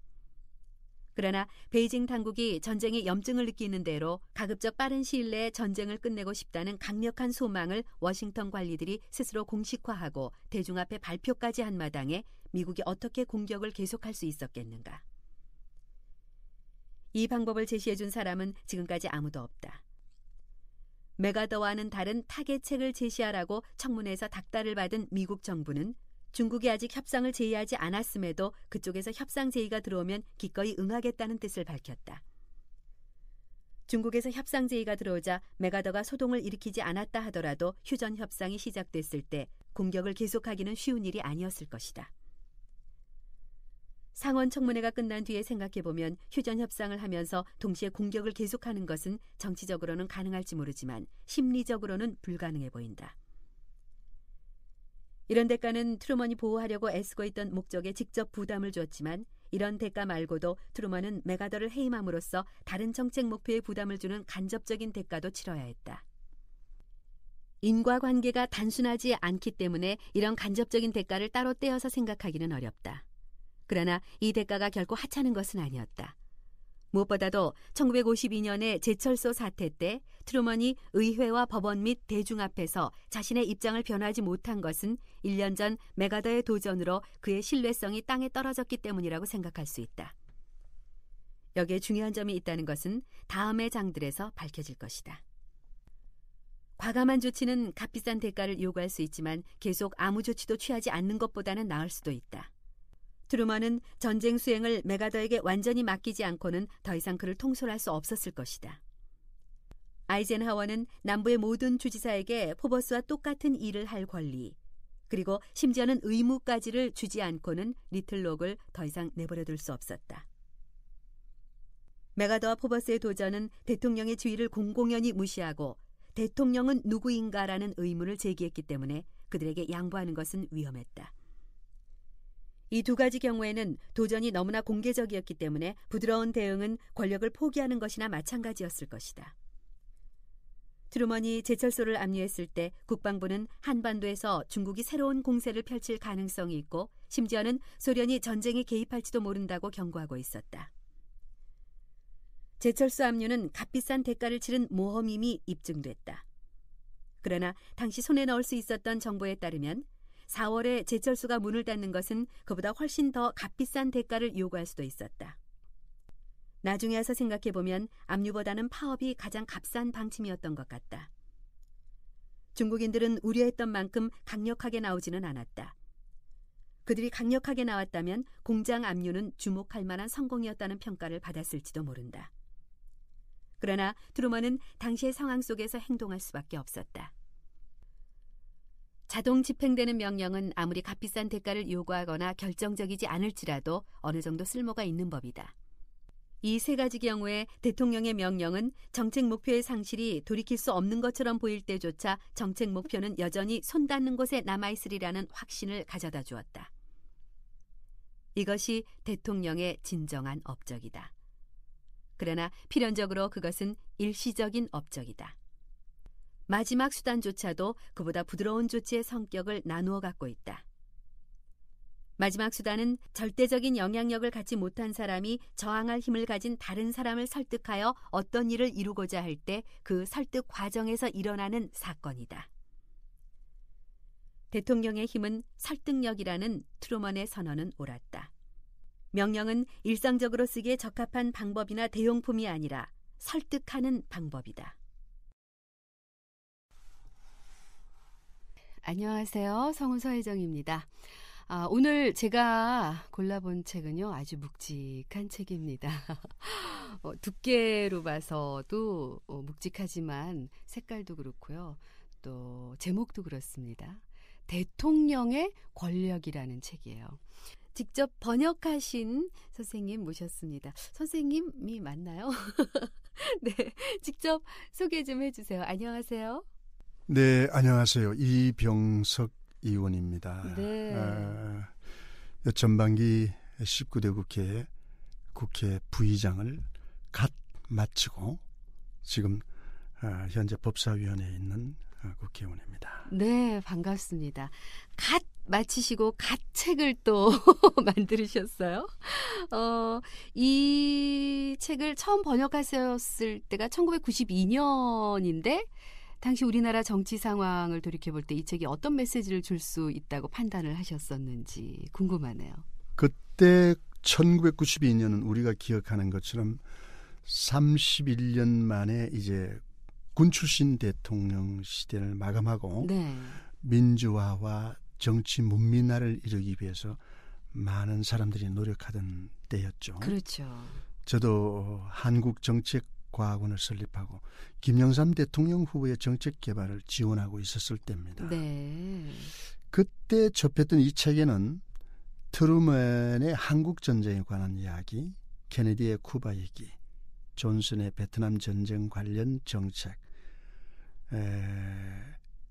그러나 베이징 당국이 전쟁의 염증을 느끼는 대로 가급적 빠른 시일 내에 전쟁을 끝내고 싶다는 강력한 소망을 워싱턴 관리들이 스스로 공식화하고 대중 앞에 발표까지 한 마당에 미국이 어떻게 공격을 계속할 수 있었겠는가. 이 방법을 제시해준 사람은 지금까지 아무도 없다. 메가더와는 다른 타개책을 제시하라고 청문회에서 닥달을 받은 미국 정부는 중국이 아직 협상을 제의하지 않았음에도 그쪽에서 협상 제의가 들어오면 기꺼이 응하겠다는 뜻을 밝혔다. 중국에서 협상 제의가 들어오자 메가더가 소동을 일으키지 않았다 하더라도 휴전 협상이 시작됐을 때 공격을 계속하기는 쉬운 일이 아니었을 것이다. 상원 청문회가 끝난 뒤에 생각해보면 휴전 협상을 하면서 동시에 공격을 계속하는 것은 정치적으로는 가능할지 모르지만 심리적으로는 불가능해 보인다. 이런 대가는 트루먼이 보호하려고 애쓰고 있던 목적에 직접 부담을 줬지만 이런 대가 말고도 트루먼은 메가더를 해임함으로써 다른 정책 목표에 부담을 주는 간접적인 대가도 치러야 했다. 인과관계가 단순하지 않기 때문에 이런 간접적인 대가를 따로 떼어서 생각하기는 어렵다. 그러나 이 대가가 결코 하찮은 것은 아니었다. 무엇보다도 1952년의 제철소 사태 때 트루먼이 의회와 법원 및 대중 앞에서 자신의 입장을 변하지 못한 것은 1년 전 메가더의 도전으로 그의 신뢰성이 땅에 떨어졌기 때문이라고 생각할 수 있다. 여기에 중요한 점이 있다는 것은 다음의 장들에서 밝혀질 것이다. 과감한 조치는 값비싼 대가를 요구할 수 있지만 계속 아무 조치도 취하지 않는 것보다는 나을 수도 있다. 트루먼은 전쟁 수행을 맥아더에게 완전히 맡기지 않고는 더 이상 그를 통솔할 수 없었을 것이다. 아이젠하워는 남부의 모든 주지사에게 포버스와 똑같은 일을 할 권리, 그리고 심지어는 의무까지를 주지 않고는 리틀록을 더 이상 내버려둘 수 없었다. 맥아더와 포버스의 도전은 대통령의 지위를 공공연히 무시하고 대통령은 누구인가라는 의문을 제기했기 때문에 그들에게 양보하는 것은 위험했다. 이 두 가지 경우에는 도전이 너무나 공개적이었기 때문에 부드러운 대응은 권력을 포기하는 것이나 마찬가지였을 것이다. 트루먼이 제철소를 압류했을 때 국방부는 한반도에서 중국이 새로운 공세를 펼칠 가능성이 있고 심지어는 소련이 전쟁에 개입할지도 모른다고 경고하고 있었다. 제철소 압류는 값비싼 대가를 치른 모험임이 입증됐다. 그러나 당시 손에 넣을 수 있었던 정보에 따르면 4월에 제철소가 문을 닫는 것은 그보다 훨씬 더 값비싼 대가를 요구할 수도 있었다. 나중에 와서 생각해보면 압류보다는 파업이 가장 값싼 방침이었던 것 같다. 중국인들은 우려했던 만큼 강력하게 나오지는 않았다. 그들이 강력하게 나왔다면 공장 압류는 주목할 만한 성공이었다는 평가를 받았을지도 모른다. 그러나 트루먼은 당시의 상황 속에서 행동할 수밖에 없었다. 자동 집행되는 명령은 아무리 값비싼 대가를 요구하거나 결정적이지 않을지라도 어느 정도 쓸모가 있는 법이다. 이 세 가지 경우에 대통령의 명령은 정책 목표의 상실이 돌이킬 수 없는 것처럼 보일 때조차 정책 목표는 여전히 손 닿는 곳에 남아있으리라는 확신을 가져다 주었다. 이것이 대통령의 진정한 업적이다. 그러나 필연적으로 그것은 일시적인 업적이다. 마지막 수단조차도 그보다 부드러운 조치의 성격을 나누어 갖고 있다. 마지막 수단은 절대적인 영향력을 갖지 못한 사람이 저항할 힘을 가진 다른 사람을 설득하여 어떤 일을 이루고자 할 때 그 설득 과정에서 일어나는 사건이다. 대통령의 힘은 설득력이라는 트루먼의 선언은 옳았다. 명령은 일상적으로 쓰기에 적합한 방법이나 대용품이 아니라 설득하는 방법이다. 안녕하세요. 성우 서혜정입니다. 오늘 제가 골라본 책은요, 아주 묵직한 책입니다. 두께로 봐서도 묵직하지만 색깔도 그렇고요. 또 제목도 그렇습니다. 대통령의 권력이라는 책이에요. 직접 번역하신 선생님 모셨습니다. 선생님이 맞나요? 네, 직접 소개 좀 해주세요. 안녕하세요. 네, 안녕하세요. 이병석 의원입니다. 네. 전반기 19대 국회 부의장을 갓 마치고 지금 현재 법사위원회에 있는 국회의원입니다. 네, 반갑습니다. 갓 마치시고 갓 책을 또 만들으셨어요. 이 책을 처음 번역하셨을 때가 1992년인데 당시 우리나라 정치 상황을 돌이켜볼 때 이 책이 어떤 메시지를 줄 수 있다고 판단을 하셨었는지 궁금하네요. 그때 1992년은 우리가 기억하는 것처럼 31년 만에 이제 군 출신 대통령 시대를 마감하고 네. 민주화와 정치 문민화를 이루기 위해서 많은 사람들이 노력하던 때였죠. 그렇죠. 저도 한국정책과학원을 설립하고 김영삼 대통령 후보의 정책 개발을 지원하고 있었을 때입니다. 네. 그때 접했던 이 책에는 트루먼의 한국전쟁에 관한 이야기, 케네디의 쿠바 얘기, 존슨의 베트남 전쟁 관련 정책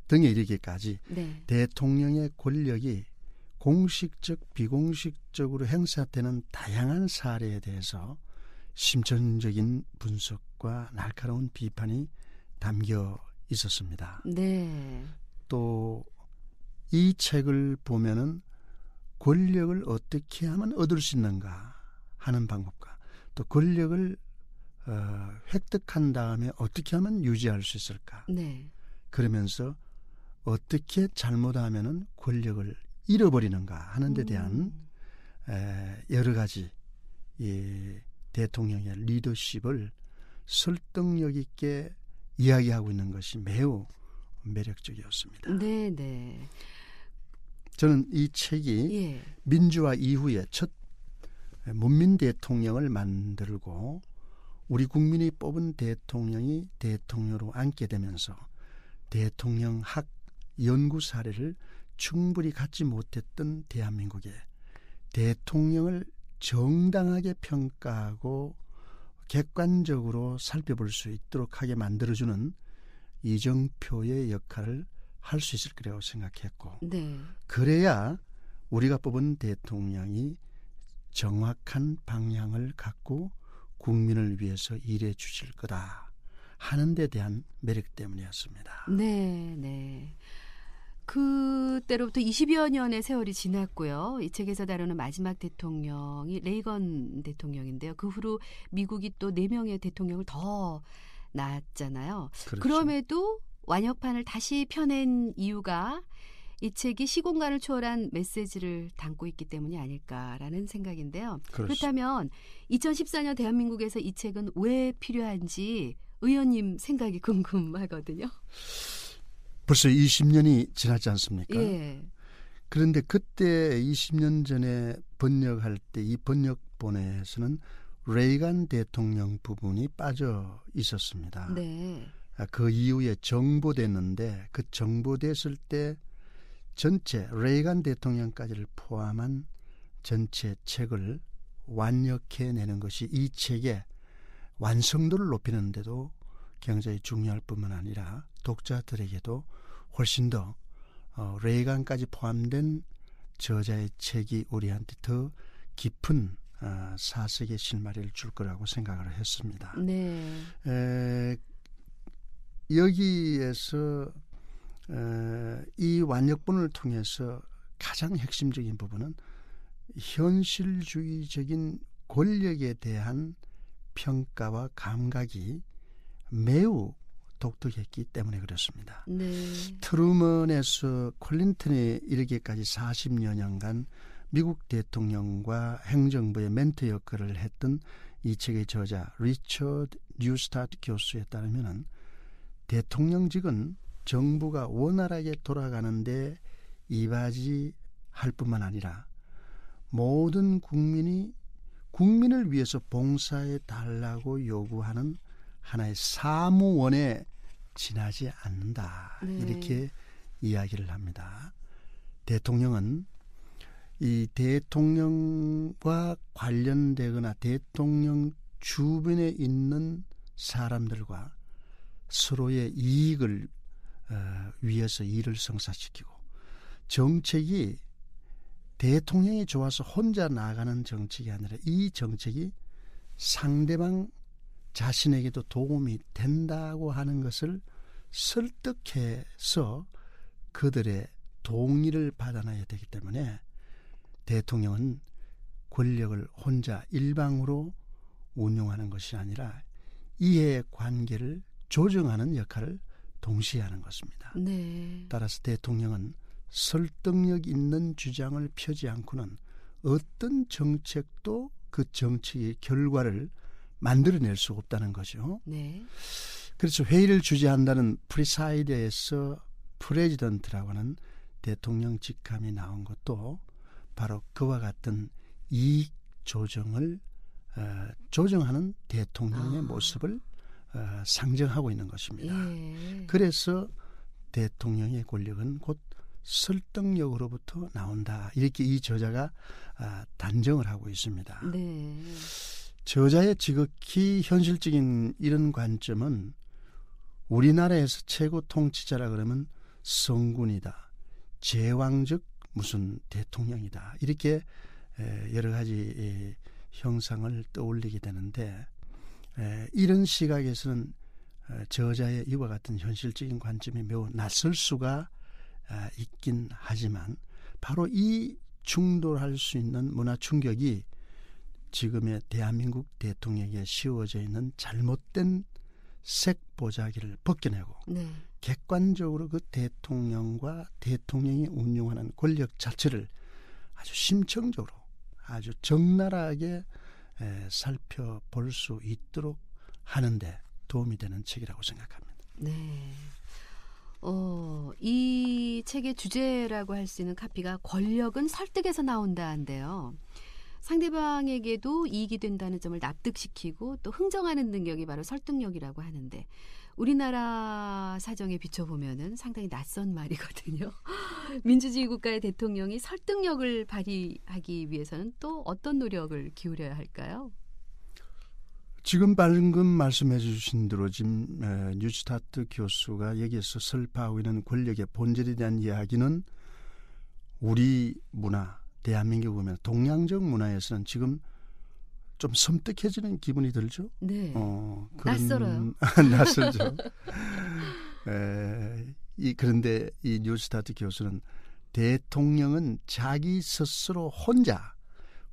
등에 이르기까지 네. 대통령의 권력이 공식적, 비공식적으로 행사되는 다양한 사례에 대해서 심층적인 분석과 날카로운 비판이 담겨 있었습니다. 네. 또 이 책을 보면은 권력을 어떻게 하면 얻을 수 있는가 하는 방법과 또 권력을 획득한 다음에 어떻게 하면 유지할 수 있을까. 네. 그러면서 어떻게 잘못하면은 권력을 잃어버리는가 하는 데 대한 여러 가지 이 대통령의 리더십을 설득력 있게 이야기하고 있는 것이 매우 매력적이었습니다. 네, 네. 저는 이 책이 예. 민주화 이후에 첫 문민 대통령을 만들고 우리 국민이 뽑은 대통령이 대통령으로 앉게 되면서 대통령학 연구 사례를 충분히 갖지 못했던 대한민국에 대통령을 정당하게 평가하고 객관적으로 살펴볼 수 있도록 하게 만들어주는 이정표의 역할을 할 수 있을 거라고 생각했고 네. 그래야 우리가 뽑은 대통령이 정확한 방향을 갖고 국민을 위해서 일해 주실 거다 하는 데 대한 매력 때문이었습니다. 네, 네. 그때로부터 20여 년의 세월이 지났고요. 이 책에서 다루는 마지막 대통령이 레이건 대통령인데요. 그 후로 미국이 또 4명의 대통령을 더 낳았잖아요. 그렇죠. 그럼에도 완역판을 다시 펴낸 이유가 이 책이 시공간을 초월한 메시지를 담고 있기 때문이 아닐까라는 생각인데요. 그렇습니다. 그렇다면 2014년 대한민국에서 이 책은 왜 필요한지 의원님 생각이 궁금하거든요. 벌써 20년이 지났지 않습니까? 예. 그런데 그때 20년 전에 번역할 때 이 번역본에서는 레이건 대통령 부분이 빠져 있었습니다. 네. 그 이후에 정보됐는데 그 정보됐을 때 전체 레이건 대통령까지를 포함한 전체 책을 완역해내는 것이 이 책의 완성도를 높이는 데도 굉장히 중요할 뿐만 아니라 독자들에게도 훨씬 더 레이건까지 포함된 저자의 책이 우리한테 더 깊은 사색의 실마리를 줄 거라고 생각을 했습니다. 네. 여기에서 이 완역본을 통해서 가장 핵심적인 부분은 현실주의적인 권력에 대한 평가와 감각이 매우 독특했기 때문에 그렇습니다. 네. 트루먼에서 클린턴에 이르기까지 40여 년간 미국 대통령과 행정부의 멘토 역할을 했던 이 책의 저자 리처드 뉴스타트 교수에 따르면 대통령직은 정부가 원활하게 돌아가는데 이바지할 뿐만 아니라 모든 국민이 국민을 위해서 봉사해 달라고 요구하는 하나의 사무원에 지나지 않는다. 네. 이렇게 이야기를 합니다. 대통령은 이 대통령과 관련되거나 대통령 주변에 있는 사람들과 서로의 이익을 위해서 일을 성사시키고 정책이 대통령이 좋아서 혼자 나가는 정책이 아니라 이 정책이 상대방 자신에게도 도움이 된다고 하는 것을 설득해서 그들의 동의를 받아놔야 되기 때문에 대통령은 권력을 혼자 일방으로 운용하는 것이 아니라 이해관계를 조정하는 역할을 동시에 하는 것입니다. 네. 따라서 대통령은 설득력 있는 주장을 펴지 않고는 어떤 정책도 그 정책의 결과를 만들어낼 수 없다는 거죠. 네. 그래서 회의를 주재한다는 프리사이드에서 프레지던트라고 하는 대통령 직함이 나온 것도 바로 그와 같은 이익 조정을 조정하는 대통령의 모습을 상정하고 있는 것입니다. 예. 그래서 대통령의 권력은 곧 설득력으로부터 나온다. 이렇게 이 저자가 단정을 하고 있습니다. 네. 저자의 지극히 현실적인 이런 관점은 우리나라에서 최고 통치자라 그러면 성군이다. 제왕적 무슨 대통령이다. 이렇게 여러 가지 형상을 떠올리게 되는데 이런 시각에서는 저자의 이와 같은 현실적인 관점이 매우 낯설 수가 있긴 하지만 바로 이 충돌할 수 있는 문화 충격이 지금의 대한민국 대통령에게 씌워져 있는 잘못된 색보자기를 벗겨내고 네. 객관적으로 그 대통령과 대통령이 운용하는 권력 자체를 아주 심층적으로 아주 적나라하게 살펴볼 수 있도록 하는데 도움이 되는 책이라고 생각합니다. 네. 책의 주제라고 할 수 있는 카피가 권력은 설득에서 나온다인데요. 상대방에게도 이익이 된다는 점을 납득시키고 또 흥정하는 능력이 바로 설득력이라고 하는데 우리나라 사정에 비춰보면은 상당히 낯선 말이거든요. 민주주의 국가의 대통령이 설득력을 발휘하기 위해서는 또 어떤 노력을 기울여야 할까요? 지금 방금 말씀해 주신 대로 지금 뉴스타트 교수가 여기에서 설파하고 있는 권력의 본질에 대한 이야기는 우리 문화, 대한민국 보면 동양적 문화에서는 지금 좀 섬뜩해지는 기분이 들죠. 네. 그런, 낯설어요. 낯설죠. 그런데 이 뉴스타트 교수는 대통령은 자기 스스로 혼자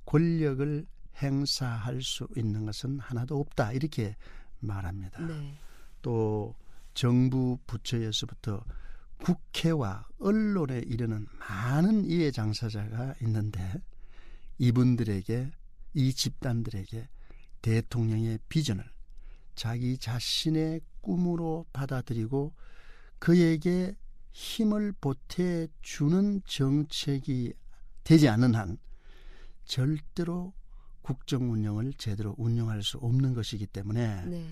권력을 행사할 수 있는 것은 하나도 없다 이렇게 말합니다. 네. 또 정부 부처에서부터 국회와 언론에 이르는 많은 이해 당사자가 있는데 이분들에게 이 집단들에게 대통령의 비전을 자기 자신의 꿈으로 받아들이고 그에게 힘을 보태주는 정책이 되지 않는 한 절대로 국정 운영을 제대로 운영할 수 없는 것이기 때문에 네.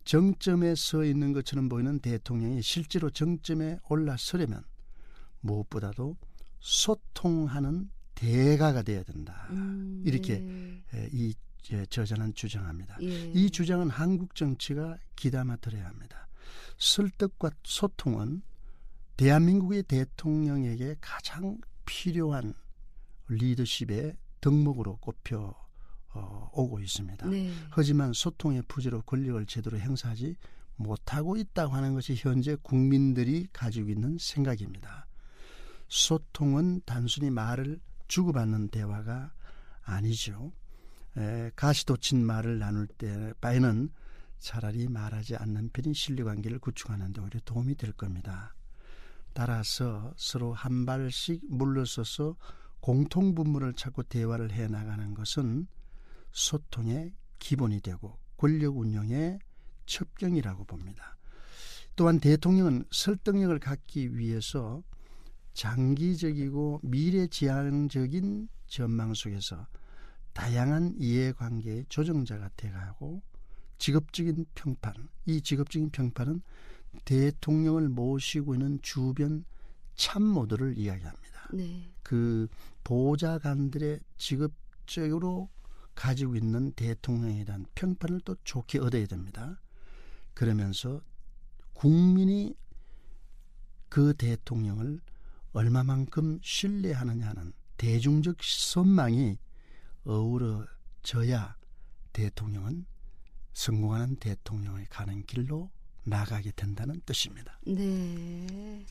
정점에 서 있는 것처럼 보이는 대통령이 실제로 정점에 올라서려면 무엇보다도 소통하는 대가가 되어야 된다. 이렇게 네. 이 저자는 주장합니다. 예. 이 주장은 한국 정치가 귀담아 들어야 합니다. 설득과 소통은 대한민국의 대통령에게 가장 필요한 리더십의 덕목으로 꼽혀 오고 있습니다. 네. 하지만 소통의 부재로 권력을 제대로 행사하지 못하고 있다고 하는 것이 현재 국민들이 가지고 있는 생각입니다. 소통은 단순히 말을 주고받는 대화가 아니죠. 가시돋친 말을 나눌 때 바에는 차라리 말하지 않는 편이 신뢰관계를 구축하는 데 오히려 도움이 될 겁니다. 따라서 서로 한 발씩 물러서서 공통분모를 찾고 대화를 해나가는 것은 소통의 기본이 되고 권력 운영의 첩경이라고 봅니다. 또한 대통령은 설득력을 갖기 위해서 장기적이고 미래지향적인 전망 속에서 다양한 이해관계의 조정자가 돼가고 직업적인 평판, 이 직업적인 평판은 대통령을 모시고 있는 주변 참모들을 이야기합니다. 네. 그 보좌관들의 직업적으로 가지고 있는 대통령에 대한 평판을 또 좋게 얻어야 됩니다. 그러면서 국민이 그 대통령을 얼마만큼 신뢰하느냐는 대중적 선망이 어우러져야 대통령은 성공하는 대통령을 가는 길로 나가게 된다는 뜻입니다. 네.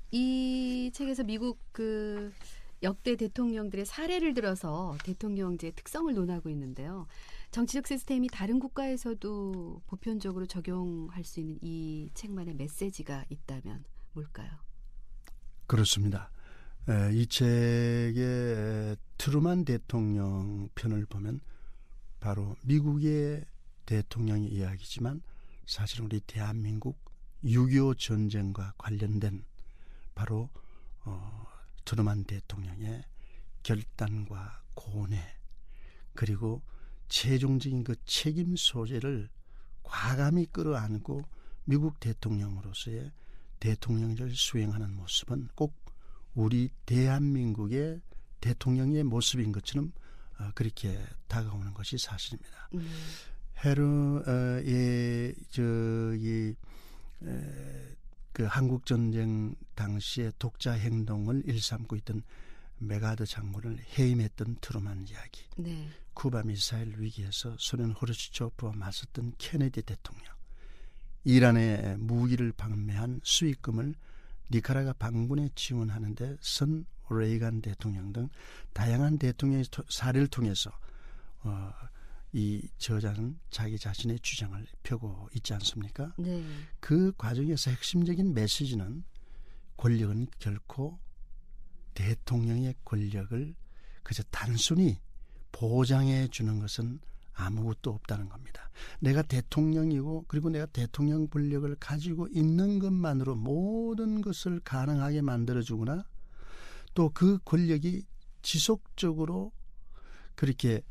이 책에서 미국 그 역대 대통령들의 사례를 들어서 대통령제의 특성을 논하고 있는데요. 정치적 시스템이 다른 국가에서도 보편적으로 적용할 수 있는 이 책만의 메시지가 있다면 뭘까요? 그렇습니다. 이 책의 트루만 대통령 편을 보면 바로 미국의 대통령의 이야기지만 사실은 우리 대한민국 6.25 전쟁과 관련된 바로 트루만 대통령의 결단과 고뇌 그리고 최종적인 그 책임 소재를 과감히 끌어안고 미국 대통령으로서의 대통령을 수행하는 모습은 꼭 우리 대한민국의 대통령의 모습인 것처럼 그렇게 다가오는 것이 사실입니다. 그 한국 전쟁 당시에 독자 행동을 일삼고 있던 메가드 장군을 해임했던 트루만 이야기. 네. 쿠바 미사일 위기에서 소련 호르츠초프와 맞섰던 케네디 대통령. 이란에 무기를 판매한 수익금을 니카라과 반군에 지원하는데 선 레이간 대통령 등 다양한 대통령의 사례를 통해서 이 저자는 자기 자신의 주장을 펴고 있지 않습니까? 네. 그 과정에서 핵심적인 메시지는 권력은 결코 대통령의 권력을 그저 단순히 보장해 주는 것은 아무것도 없다는 겁니다. 내가 대통령이고 그리고 내가 대통령 권력을 가지고 있는 것만으로 모든 것을 가능하게 만들어주거나 또 그 권력이 지속적으로 그렇게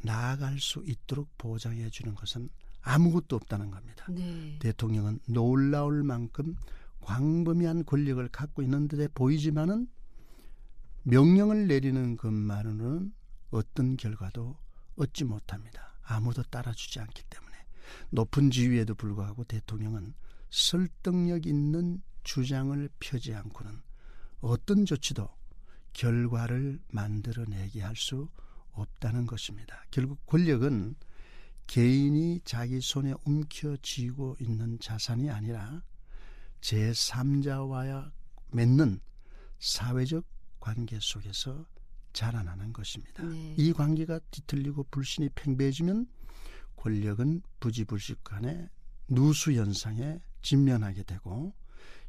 나아갈 수 있도록 보장해 주는 것은 아무것도 없다는 겁니다. 네. 대통령은 놀라울 만큼 광범위한 권력을 갖고 있는 듯해 보이지만은 명령을 내리는 것만으로는 어떤 결과도 얻지 못합니다. 아무도 따라주지 않기 때문에. 높은 지위에도 불구하고 대통령은 설득력 있는 주장을 펴지 않고는 어떤 조치도 결과를 만들어내게 할 수 없다는 것입니다. 결국 권력은 개인이 자기 손에 움켜쥐고 있는 자산이 아니라 제3자와야 맺는 사회적 관계 속에서 자라나는 것입니다. 네. 이 관계가 뒤틀리고 불신이 팽배해지면 권력은 부지불식간에 누수현상에 직면하게 되고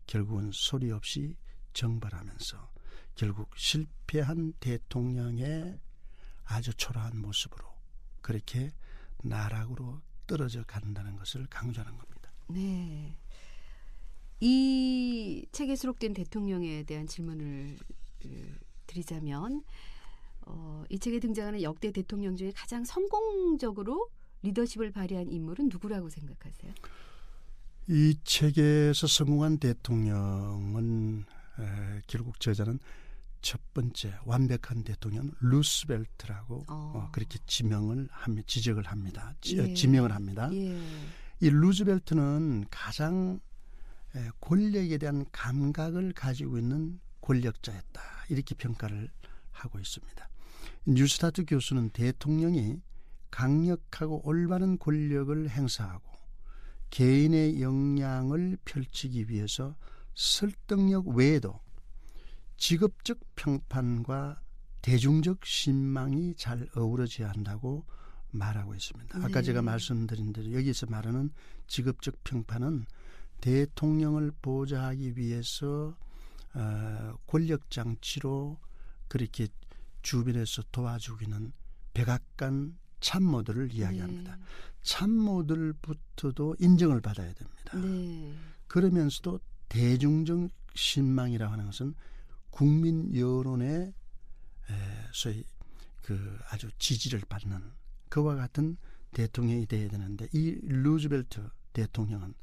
결국은 소리 없이 정발하면서 결국 실패한 대통령의 아주 초라한 모습으로 그렇게 나락으로 떨어져 간다는 것을 강조하는 겁니다. 네. 이 책에 수록된 대통령에 대한 질문을 드리자면 이 책에 등장하는 역대 대통령 중에 가장 성공적으로 리더십을 발휘한 인물은 누구라고 생각하세요? 이 책에서 성공한 대통령은 결국 저자는 첫 번째 완벽한 대통령 루스벨트라고 그렇게 지적을 합니다. 예. 지명을 합니다. 예. 이 루스벨트는 가장 권력에 대한 감각을 가지고 있는 권력자였다. 이렇게 평가를 하고 있습니다. 뉴스타트 교수는 대통령이 강력하고 올바른 권력을 행사하고 개인의 역량을 펼치기 위해서 설득력 외에도 직업적 평판과 대중적 신망이 잘 어우러져야 한다고 말하고 있습니다. 아까 네. 제가 말씀드린 대로 여기서 말하는 직업적 평판은 대통령을 보좌하기 위해서 권력장치로 그렇게 주변에서 도와주기는 백악관 참모들을 이야기합니다. 네. 참모들부터도 인정을 받아야 됩니다. 네. 그러면서도 대중적 신망이라고 하는 것은 국민 여론의 소위 그 아주 지지를 받는 그와 같은 대통령이 되어야 되는데 이 루즈벨트 대통령은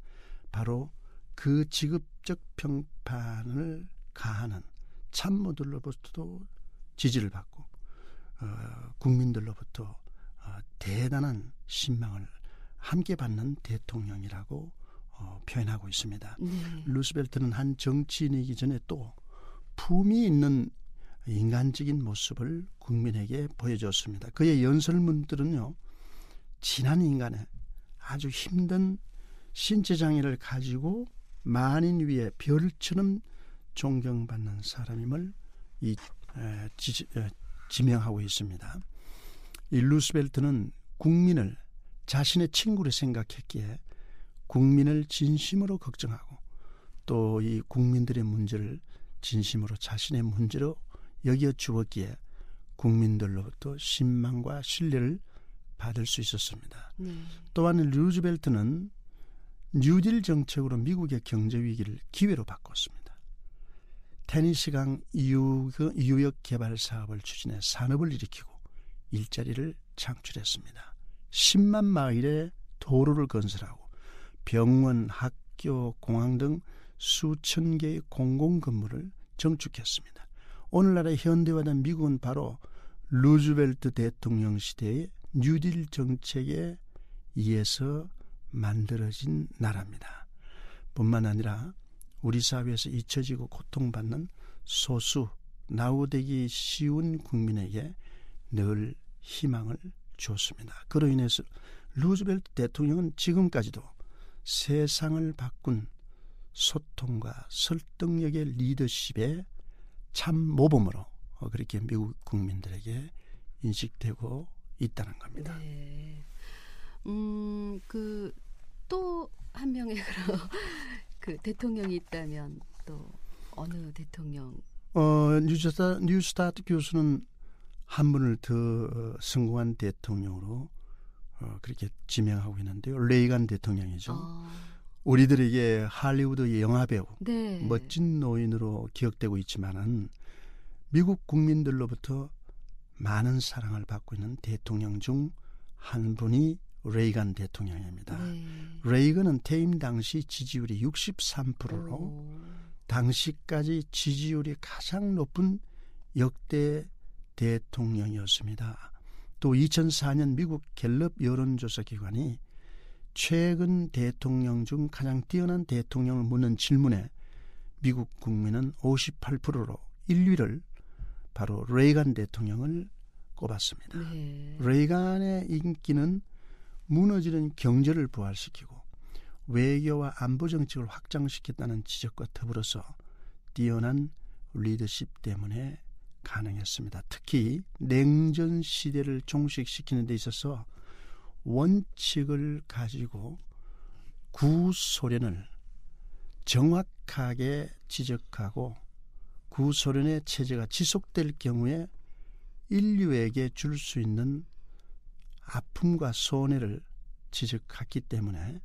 바로 그 직업적 평판을 가하는 참모들로부터도 지지를 받고 국민들로부터 대단한 신망을 함께 받는 대통령이라고 표현하고 있습니다. 네. 루스벨트는 한 정치인이기 전에 또 품이 있는 인간적인 모습을 국민에게 보여줬습니다. 그의 연설문들은요, 지난 인간의 아주 힘든 신체 장애를 가지고 만인 위에 별처럼 존경받는 사람임을 지명하고 있습니다. 이 루스벨트는 국민을 자신의 친구로 생각했기에 국민을 진심으로 걱정하고 또 이 국민들의 문제를 진심으로 자신의 문제로 여겨 주었기에 국민들로부터 신망과 신뢰를 받을 수 있었습니다. 네. 또한 루즈벨트는 뉴딜 정책으로 미국의 경제 위기를 기회로 바꿨습니다. 테니스강 유역 개발 사업을 추진해 산업을 일으키고 일자리를 창출했습니다. 10만 마일의 도로를 건설하고 병원, 학교, 공항 등 수천 개의 공공건물을 정축했습니다. 오늘날의 현대화된 미국은 바로 루즈벨트 대통령 시대의 뉴딜 정책에 의해서 만들어진 나라입니다. 뿐만 아니라 우리 사회에서 잊혀지고 고통받는 소수, 나우되기 쉬운 국민에게 늘 희망을 주었습니다. 그로 인해서 루즈벨트 대통령은 지금까지도 세상을 바꾼 소통과 설득력의 리더십의 참 모범으로 그렇게 미국 국민들에게 인식되고 있다는 겁니다. 네. 그 또 한 명의 그런 그 대통령이 있다면 또 어느 대통령? 뉴스타트 교수는 한 분을 더 성공한 대통령으로 그렇게 지명하고 있는데요. 레이간 대통령이죠. 아, 우리들에게 할리우드 영화배우, 네. 멋진 노인으로 기억되고 있지만은 미국 국민들로부터 많은 사랑을 받고 있는 대통령 중 한 분이 레이간 대통령입니다. 네. 레이건은 퇴임 당시 지지율이 63%로 오. 당시까지 지지율이 가장 높은 역대 대통령이었습니다. 또 2004년 미국 갤럽 여론조사 기관이 최근 대통령 중 가장 뛰어난 대통령을 묻는 질문에 미국 국민은 58%로 1위를 바로 레이간 대통령을 꼽았습니다. 네. 레이간의 인기는 무너지는 경제를 부활시키고 외교와 안보 정책을 확장시켰다는 지적과 더불어서 뛰어난 리더십 때문에 가능했습니다. 특히 냉전 시대를 종식시키는 데 있어서 원칙을 가지고 구소련을 정확하게 지적하고 구소련의 체제가 지속될 경우에 인류에게 줄 수 있는 아픔과 손해를 지적했기 때문에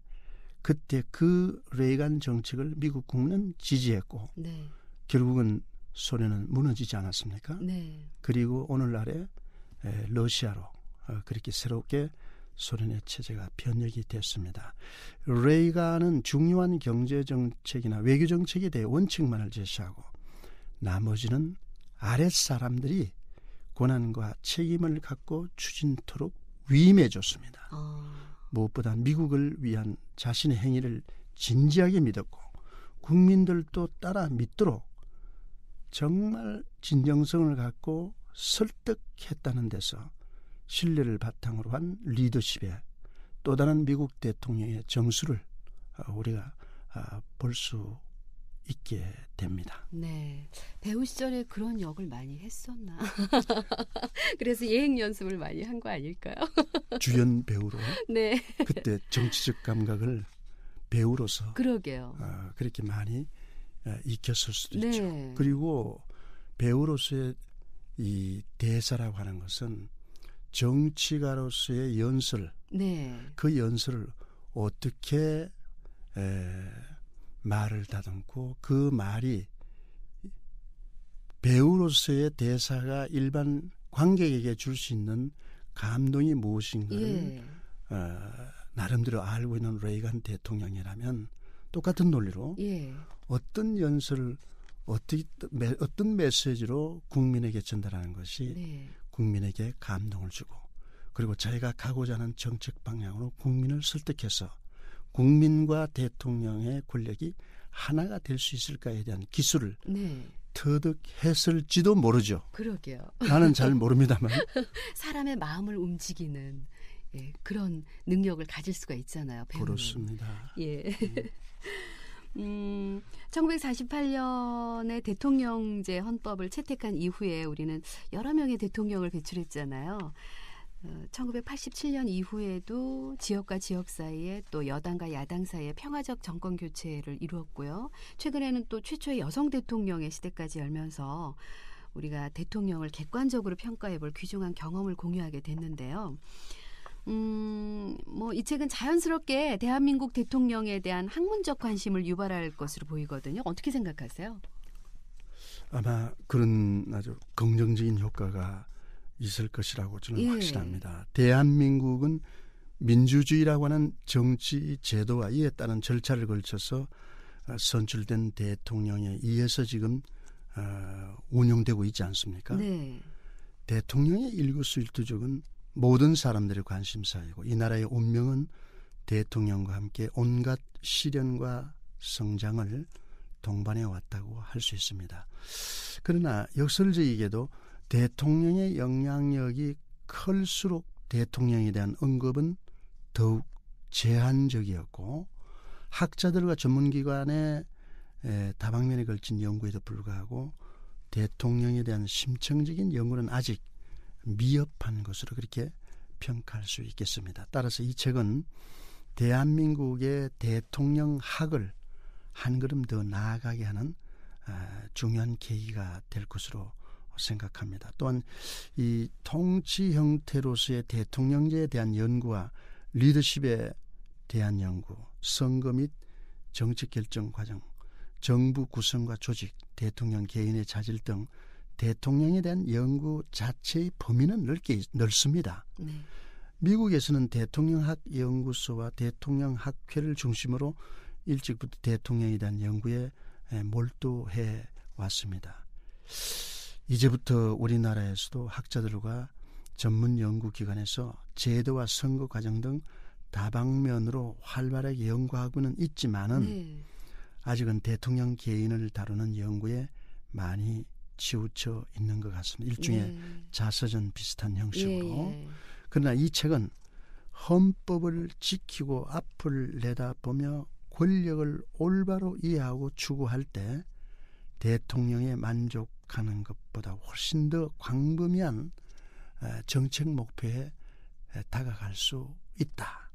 그때 그 레이간 정책을 미국 국민은 지지했고 네. 결국은 소련은 무너지지 않았습니까? 네. 그리고 오늘날에 러시아로 그렇게 새롭게 소련의 체제가 변혁이 됐습니다. 레이간은 중요한 경제정책이나 외교정책에 대해 원칙만을 제시하고 나머지는 아랫사람들이 권한과 책임을 갖고 추진토록 위임해줬습니다. 무엇보다 미국을 위한 자신의 행위를 진지하게 믿었고 국민들도 따라 믿도록 정말 진정성을 갖고 설득했다는 데서 신뢰를 바탕으로 한 리더십의 또 다른 미국 대통령의 정수를 우리가 볼 수 있게 됩니다. 네. 배우 시절에 그런 역을 많이 했었나? 그래서 예행 연습을 많이 한 거 아닐까요? 주연 배우로 네. 그때 정치적 감각을 배우로서 그러게요. 그렇게 많이 익혔을 수도 네. 있죠. 그리고 배우로서의 이 대사라고 하는 것은 정치가로서의 연설, 네. 그 연설을 어떻게 말을 다듬고 그 말이 배우로서의 대사가 일반 관객에게 줄 수 있는 감동이 무엇인가를 예. 나름대로 알고 있는 레이간 대통령이라면 똑같은 논리로 예. 어떤 연설을 어떤 메시지로 국민에게 전달하는 것이 네. 국민에게 감동을 주고 그리고 자기가 가고자 하는 정책 방향으로 국민을 설득해서 국민과 대통령의 권력이 하나가 될 수 있을까에 대한 기술을 네. 터득했을지도 모르죠. 그러게요. 나는 잘 모릅니다만. 사람의 마음을 움직이는 그런 능력을 가질 수가 있잖아요. 배우는. 그렇습니다. 예. 1948년에 대통령제 헌법을 채택한 이후에 우리는 여러 명의 대통령을 배출했잖아요. 1987년 이후에도 지역과 지역 사이에 또 여당과 야당 사이에 평화적 정권 교체를 이루었고요. 최근에는 또 최초의 여성 대통령의 시대까지 열면서 우리가 대통령을 객관적으로 평가해볼 귀중한 경험을 공유하게 됐는데요. 이 책은 자연스럽게 대한민국 대통령에 대한 학문적 관심을 유발할 것으로 보이거든요. 어떻게 생각하세요? 아마 그런 아주 긍정적인 효과가 있을 것이라고 저는 확신합니다. 대한민국은 민주주의라고 하는 정치 제도와 이에 따른 절차를 걸쳐서 선출된 대통령에 의해서 지금 운영되고 있지 않습니까? 네. 대통령의 일거수일투족은 모든 사람들의 관심사이고 이 나라의 운명은 대통령과 함께 온갖 시련과 성장을 동반해 왔다고 할 수 있습니다. 그러나 역설적이게도 대통령의 영향력이 클수록 대통령에 대한 언급은 더욱 제한적이었고 학자들과 전문기관의 다방면에 걸친 연구에도 불구하고 대통령에 대한 심층적인 연구는 아직 미흡한 것으로 그렇게 평가할 수 있겠습니다. 따라서 이 책은 대한민국의 대통령학을 한 걸음 더 나아가게 하는 중요한 계기가 될 것으로 생각합니다. 또한 이 통치 형태로서의 대통령제에 대한 연구와 리더십에 대한 연구, 선거 및 정책 결정 과정, 정부 구성과 조직, 대통령 개인의 자질 등 대통령에 대한 연구 자체의 범위는 넓습니다. 네. 미국에서는 대통령학 연구소와 대통령학회를 중심으로 일찍부터 대통령에 대한 연구에 몰두해 왔습니다. 이제부터 우리나라에서도 학자들과 전문 연구기관에서 제도와 선거 과정 등 다방면으로 활발하게 연구하고는 있지만은 네. 아직은 대통령 개인을 다루는 연구에 많이 치우쳐 있는 것 같습니다. 일종의 자서전 비슷한 형식으로. 예. 그러나 이 책은 헌법을 지키고 앞을 내다보며 권력을 올바로 이해하고 추구할 때 대통령에 만족하는 것보다 훨씬 더 광범위한 정책 목표에 다가갈 수 있다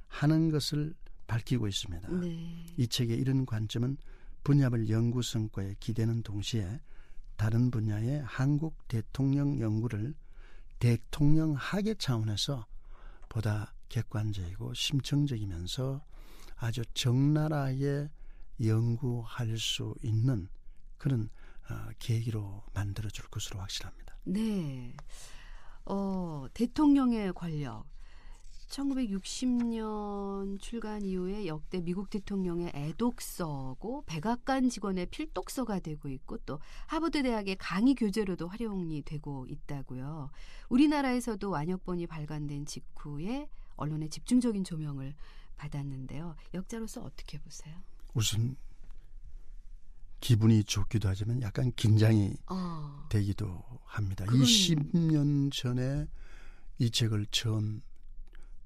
하는 것을 밝히고 있습니다. 네. 이 책의 이런 관점은 분야별 연구 성과에 기대는 동시에 다른 분야의 한국 대통령 연구를 대통령학의 차원에서 보다 객관적이고 심층적이면서 아주 적나라하게 연구할 수 있는 그런 계기로 만들어줄 것으로 확신합니다. 네. 대통령의 권력. 1960년 출간 이후에 역대 미국 대통령의 애독서고 백악관 직원의 필독서가 되고 있고 또 하버드 대학의 강의 교재로도 활용이 되고 있다고요. 우리나라에서도 완역본이 발간된 직후에 언론의 집중적인 조명을 받았는데요. 역자로서 어떻게 보세요? 우선 기분이 좋기도 하지만 약간 긴장이 되기도 합니다. 20년 전에 이 책을 처음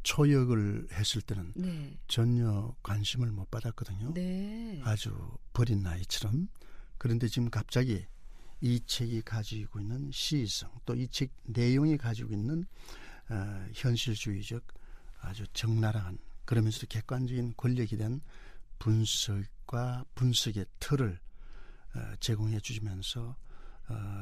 초역을 했을 때는 네. 전혀 관심을 못 받았거든요. 네. 아주 버린 나이처럼. 그런데 지금 갑자기 이 책이 가지고 있는 시의성, 또 이 책 내용이 가지고 있는 현실주의적 아주 적나라한 그러면서도 객관적인 권력에 대한 분석과 분석의 틀을 제공해 주시면서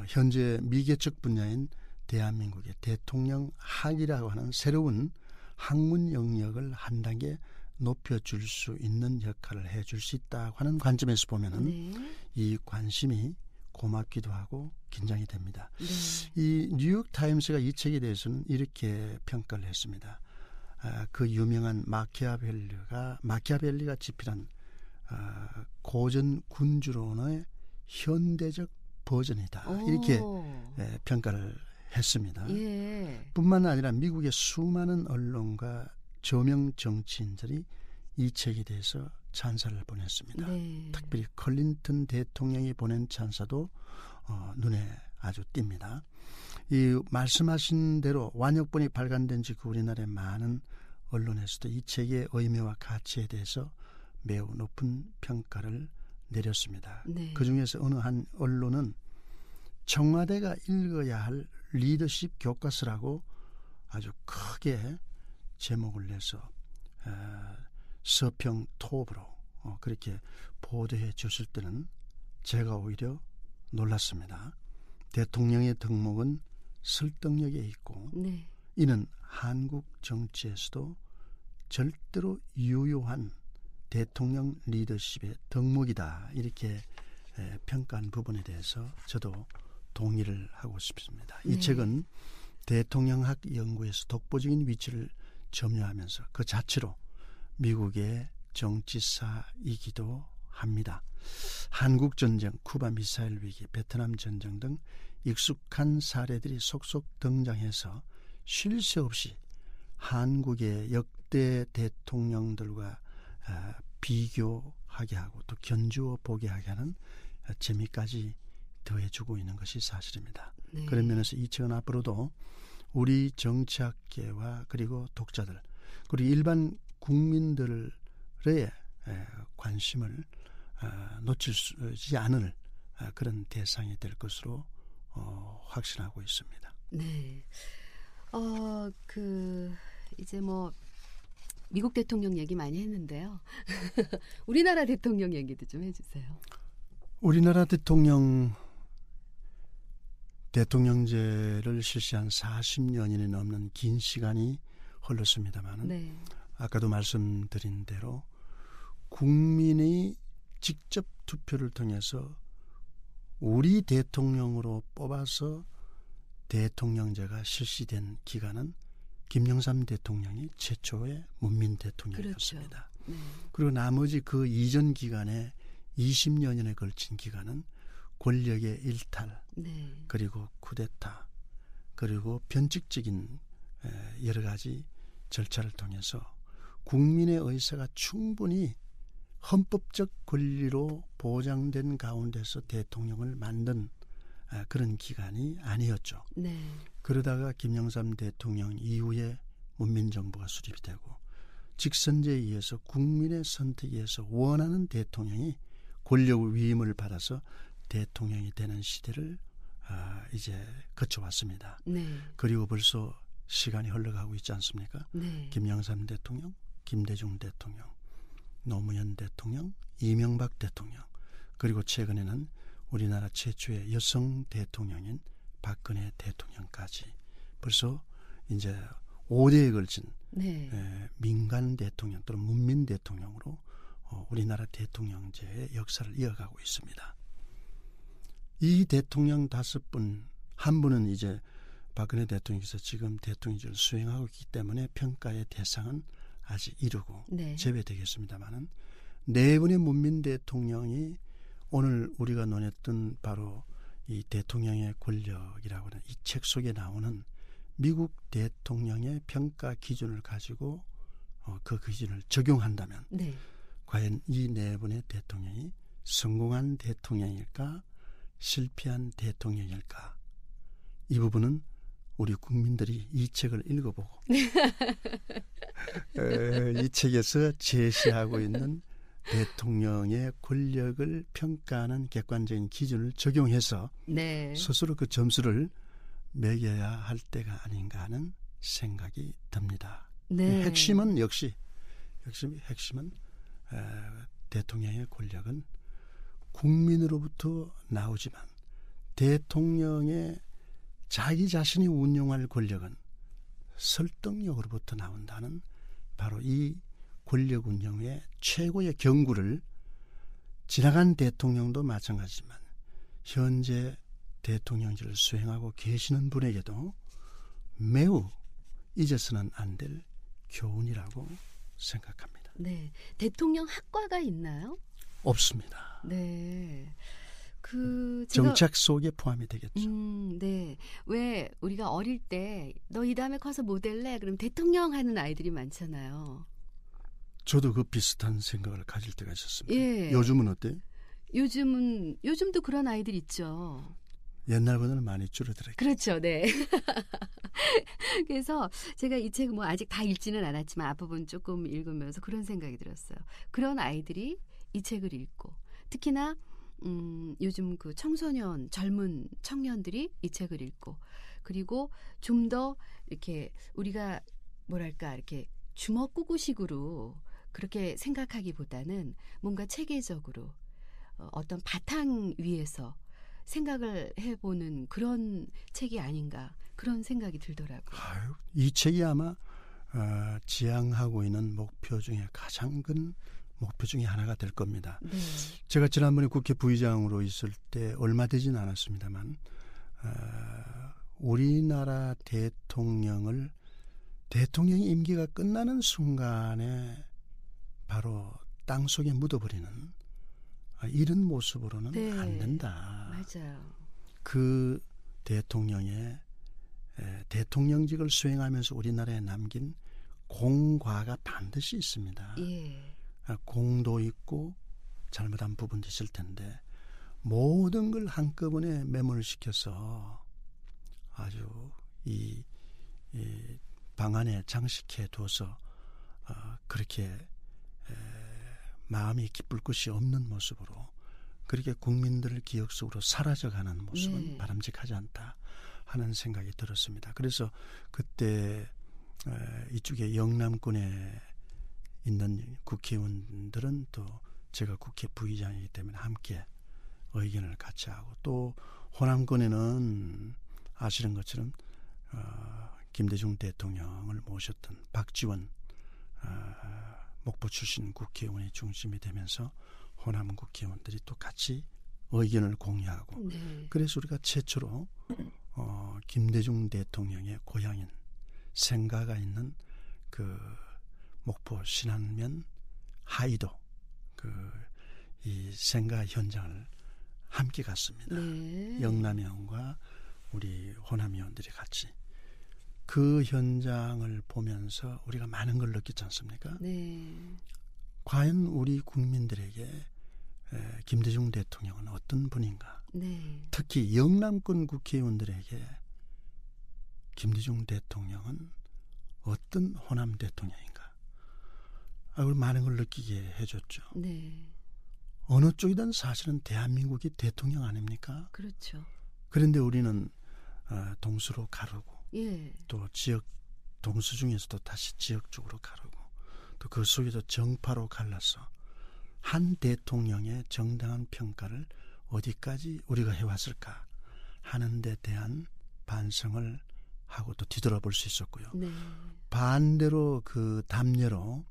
현재 미개척 분야인 대한민국의 대통령학이라고 하는 새로운 학문 영역을 한 단계 높여줄 수 있는 역할을 해줄 수 있다고 하는 관점에서 보면은 이 관심이 고맙기도 하고 긴장이 됩니다. 이 뉴욕 타임스가 이 책에 대해서는 이렇게 평가를 했습니다. 그 유명한 마키아벨리가 집필한 고전 군주론의 현대적 버전이다. 이렇게 평가를 했습니다. 예. 뿐만 아니라 미국의 수많은 언론과 저명 정치인들이 이 책에 대해서 찬사를 보냈습니다. 네. 특별히 클린턴 대통령이 보낸 찬사도 눈에 아주 띕니다. 이 말씀하신 대로 완역본이 발간된 직후 우리나라의 많은 언론에서도 이 책의 의미와 가치에 대해서 매우 높은 평가를 내렸습니다. 네. 그중에서 어느 한 언론은 청와대가 읽어야 할 리더십 교과서라고 아주 크게 제목을 내서 서평 톱으로 그렇게 보도해 줬을 때는 제가 오히려 놀랐습니다. 대통령의 덕목은 설득력에 있고 네. 이는 한국 정치에서도 절대로 유효한 대통령 리더십의 덕목이다. 이렇게 평가한 부분에 대해서 저도 동의를 하고 싶습니다. 이 책은 대통령학 연구에서 독보적인 위치를 점유하면서 그 자체로 미국의 정치사이기도 합니다. 한국전쟁, 쿠바 미사일 위기, 베트남 전쟁 등 익숙한 사례들이 속속 등장해서 쉴 새 없이 한국의 역대 대통령들과 비교하게 하고 또 견주어 보게 하게 하는 재미까지 더해주고 있는 것이 사실입니다. 네. 그런 면에서 이 책은 앞으로도 우리 정치학계와 그리고 독자들 그리고 일반 국민들의 관심을 놓치지 않을 그런 대상이 될 것으로 확신하고 있습니다. 네. 이제 미국 대통령 얘기 많이 했는데요. 우리나라 대통령 얘기도 좀 해주세요. 우리나라 대통령 대통령제를 실시한 40년이 넘는 긴 시간이 흘렀습니다마는 네. 아까도 말씀드린 대로 국민이 직접 투표를 통해서 우리 대통령으로 뽑아서 대통령제가 실시된 기간은 김영삼 대통령이 최초의 문민 대통령이었습니다. 그렇죠. 그리고 나머지 그 이전 기간에 20여년에 걸친 기간은 권력의 일탈, 네. 그리고 쿠데타, 그리고 변칙적인 여러 가지 절차를 통해서 국민의 의사가 충분히 헌법적 권리로 보장된 가운데서 대통령을 만든 그런 기간이 아니었죠. 네. 그러다가 김영삼 대통령 이후에 문민정부가 수립이 되고 직선제에 의해서 국민의 선택에 의해서 원하는 대통령이 권력 위임을 받아서 대통령이 되는 시대를 이제 거쳐왔습니다. 네. 그리고 벌써 시간이 흘러가고 있지 않습니까? 네. 김영삼 대통령, 김대중 대통령, 노무현 대통령, 이명박 대통령, 그리고 최근에는 우리나라 최초의 여성 대통령인 박근혜 대통령까지 벌써 이제 5대에 걸친 네. 민간 대통령 또는 문민 대통령으로 우리나라 대통령제의 역사를 이어가고 있습니다. 이 대통령 5분, 한 분은 이제 박근혜 대통령께서 지금 대통령제를 수행하고 있기 때문에 평가의 대상은 아직 이르고 네. 제외되겠습니다마는 4분의 문민 대통령이 오늘 우리가 논했던 바로 이 대통령의 권력이라고 하는 이 책 속에 나오는 미국 대통령의 평가 기준을 가지고 그 기준을 적용한다면 네. 과연 이 4분의 대통령이 성공한 대통령일까 실패한 대통령일까 이 부분은 우리 국민들이 이 책을 읽어보고 이 책에서 제시하고 있는 대통령의 권력을 평가하는 객관적인 기준을 적용해서 네. 스스로 그 점수를 매겨야 할 때가 아닌가 하는 생각이 듭니다. 네. 핵심은 역시 핵심은 대통령의 권력은 국민으로부터 나오지만 대통령의 자기 자신이 운용할 권력은 설득력으로부터 나온다는 바로 이 권력 운영의 최고의 경구를 지나간 대통령도 마찬가지지만 현재 대통령제를 수행하고 계시는 분에게도 매우 잊어서는 안 될 교훈이라고 생각합니다. 네. 대통령 학과가 있나요? 없습니다. 네. 제가 정책 속에 포함이 되겠죠. 네. 왜 우리가 어릴 때 너 이 다음에 커서 뭐 될래? 그럼 대통령 하는 아이들이 많잖아요. 저도 그 비슷한 생각을 가질 때가 있었습니다. 예. 요즘은 어때요? 요즘도 그런 아이들 있죠. 옛날보다는 많이 줄어들었죠. 그렇죠. 네. 그래서 제가 이 책 뭐 아직 다 읽지는 않았지만 앞부분 조금 읽으면서 그런 생각이 들었어요. 그런 아이들이 이 책을 읽고 특히나 요즘 그 청소년 젊은 청년들이 이 책을 읽고 그리고 좀 더 이렇게 우리가 뭐랄까 이렇게 주먹구구식으로 그렇게 생각하기보다는 뭔가 체계적으로 어떤 바탕 위에서 생각을 해보는 그런 책이 아닌가 그런 생각이 들더라고요. 이 책이 아마 지향하고 있는 목표 중에 가장 큰 목표 중에 하나가 될 겁니다. 네. 제가 지난번에 국회 부의장으로 있을 때 얼마 되지는 않았습니다만 우리나라 대통령이 임기가 끝나는 순간에 바로 땅속에 묻어버리는 이런 모습으로는 네. 안 된다. 맞아요. 그 대통령의 대통령직을 수행하면서 우리나라에 남긴 공과가 반드시 있습니다. 예. 공도 있고 잘못한 부분도 있을 텐데 모든 걸 한꺼번에 매몰시켜서 아주 이 방안에 장식해 둬서 그렇게 마음이 기쁠 것이 없는 모습으로 그렇게 국민들 기억 속으로 사라져가는 모습은 네. 바람직하지 않다 하는 생각이 들었습니다. 그래서 그때 이쪽에 영남권에 있는 국회의원들은 또 제가 국회 부의장이기 때문에 함께 의견을 같이 하고 또 호남권에는 아시는 것처럼 김대중 대통령을 모셨던 박지원 목포 출신 국회의원이 중심이 되면서 호남 국회의원들이 또 같이 의견을 공유하고 네. 그래서 우리가 최초로 김대중 대통령의 고향인 생가가 있는 그 목포 신안면 하이도 이 생가 현장을 함께 갔습니다. 네. 영남의원과 우리 호남 의원들이 같이 그 현장을 보면서 우리가 많은 걸 느꼈지 않습니까? 네. 과연 우리 국민들에게 김대중 대통령은 어떤 분인가? 네. 특히 영남권 국회의원들에게 김대중 대통령은 어떤 호남 대통령인가? 우리 많은 걸 느끼게 해줬죠. 네. 어느 쪽이든 사실은 대한민국이 대통령 아닙니까? 그렇죠. 그런데 우리는 동수로 가르고 예. 또 지역 동수 중에서도 다시 지역 쪽으로 가르고 또 그 속에서 정파로 갈라서 한 대통령의 정당한 평가를 어디까지 우리가 해왔을까 하는 데 대한 반성을 하고 또 뒤돌아볼 수 있었고요. 네. 반대로 그 담례로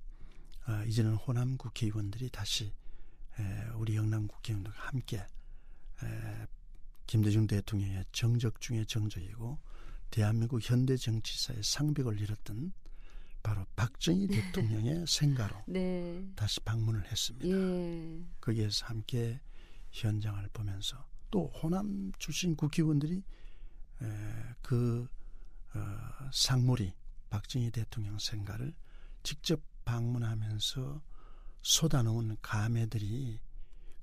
이제는 호남 국회의원들이 다시 우리 영남 국회의원들과 함께 김대중 대통령의 정적 중에 정적이고 대한민국 현대 정치사의 상벽을 잃었던 바로 박정희 대통령의 생가로 네. 다시 방문을 했습니다. 예. 거기에서 함께 현장을 보면서 또 호남 출신 국회의원들이 그 상무리 박정희 대통령 생가를 직접 방문하면서 쏟아놓은 감회들이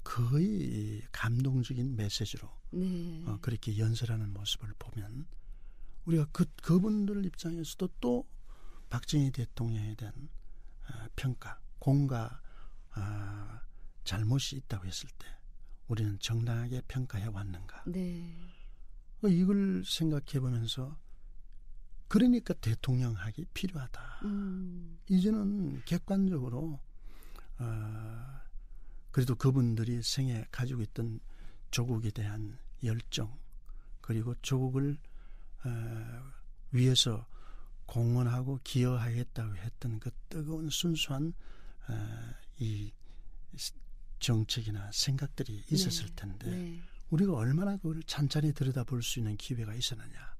거의 감동적인 메시지로 네. 그렇게 연설하는 모습을 보면 우리가 그분들 입장에서도 또 박정희 대통령에 대한 평가, 공과 잘못이 있다고 했을 때 우리는 정당하게 평가해 왔는가? 네. 이걸 생각해 보면서 그러니까 대통령학이 필요하다. 이제는 객관적으로 그래도 그분들이 생애 가지고 있던 조국에 대한 열정 그리고 조국을 위해서 공헌하고 기여하겠다고 했던 그 뜨거운 순수한 이 정책이나 생각들이 있었을 네. 텐데 네. 우리가 얼마나 그걸 찬찬히 들여다볼 수 있는 기회가 있었느냐.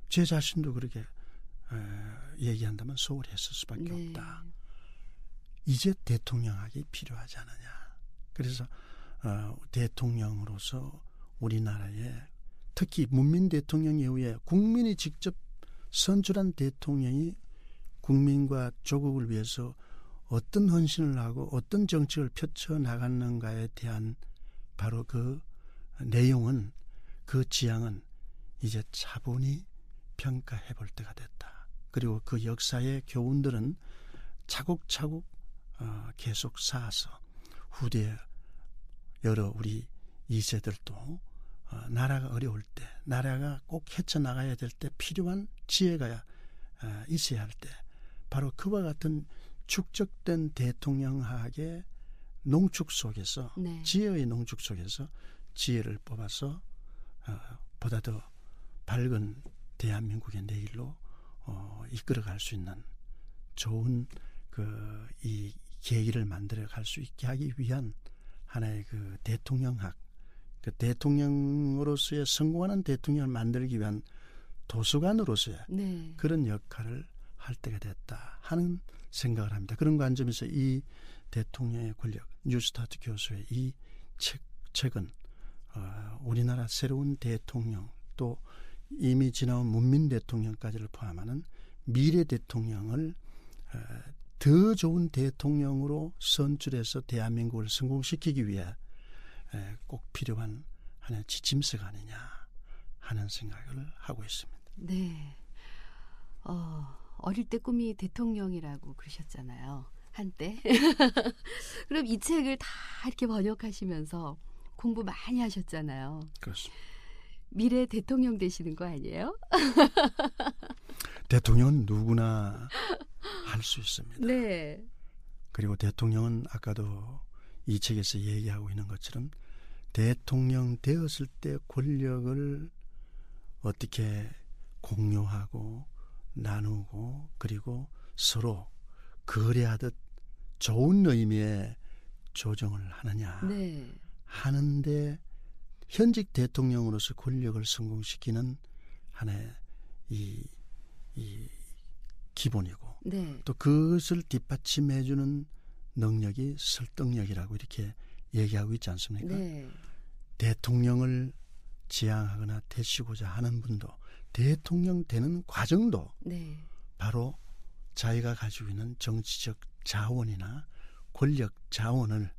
제 자신도 그렇게 얘기한다면 소홀했을 수밖에 네. 없다. 이제 대통령학이 필요하지 않느냐. 그래서 대통령으로서 우리나라에 특히 문민 대통령 이후에 국민이 직접 선출한 대통령이 국민과 조국을 위해서 어떤 헌신을 하고 어떤 정책을 펼쳐나갔는가에 대한 바로 그 내용은 그 지향은 이제 차분히 평가해 볼 때가 됐다. 그리고 그 역사의 교훈들은 차곡차곡 계속 쌓아서 후대에 여러 우리 2세들도 나라가 어려울 때 나라가 꼭 헤쳐나가야 될 때 필요한 지혜가 있어야 할 때 바로 그와 같은 축적된 대통령학의 농축 속에서 네. 지혜의 농축 속에서 지혜를 뽑아서 보다 더 밝은 대한민국의 내일로 이끌어갈 수 있는 좋은 이 계기를 만들어 갈 수 있게 하기 위한 하나의 그 대통령학 그 대통령으로서의 성공하는 대통령을 만들기 위한 도서관으로서의 네. 그런 역할을 할 때가 됐다 하는 생각을 합니다. 그런 관점에서 이 대통령의 권력 뉴스타트 교수의 이 책은 우리나라 새로운 대통령 또 이미 지나온 문민 대통령까지를 포함하는 미래 대통령을 더 좋은 대통령으로 선출해서 대한민국을 성공시키기 위해 꼭 필요한 하나의 지침서가 아니냐 하는 생각을 하고 있습니다. 네. 어릴 때 꿈이 대통령이라고 그러셨잖아요. 한때. 그럼 이 책을 다 이렇게 번역하시면서 공부 많이 하셨잖아요. 그렇습니다. 미래 대통령 되시는 거 아니에요? 대통령은 누구나 할 수 있습니다. 네. 그리고 대통령은 아까도 이 책에서 얘기하고 있는 것처럼 대통령 되었을 때 권력을 어떻게 공유하고 나누고 그리고 서로 거래하듯 좋은 의미의 조정을 하느냐 네. 하는데 현직 대통령으로서 권력을 성공시키는 하나의 이 기본이고 네. 또 그것을 뒷받침해주는 능력이 설득력이라고 이렇게 얘기하고 있지 않습니까? 네. 대통령을 지향하거나 되시고자 하는 분도 대통령 되는 과정도 네. 바로 자기가 가지고 있는 정치적 자원이나 권력 자원을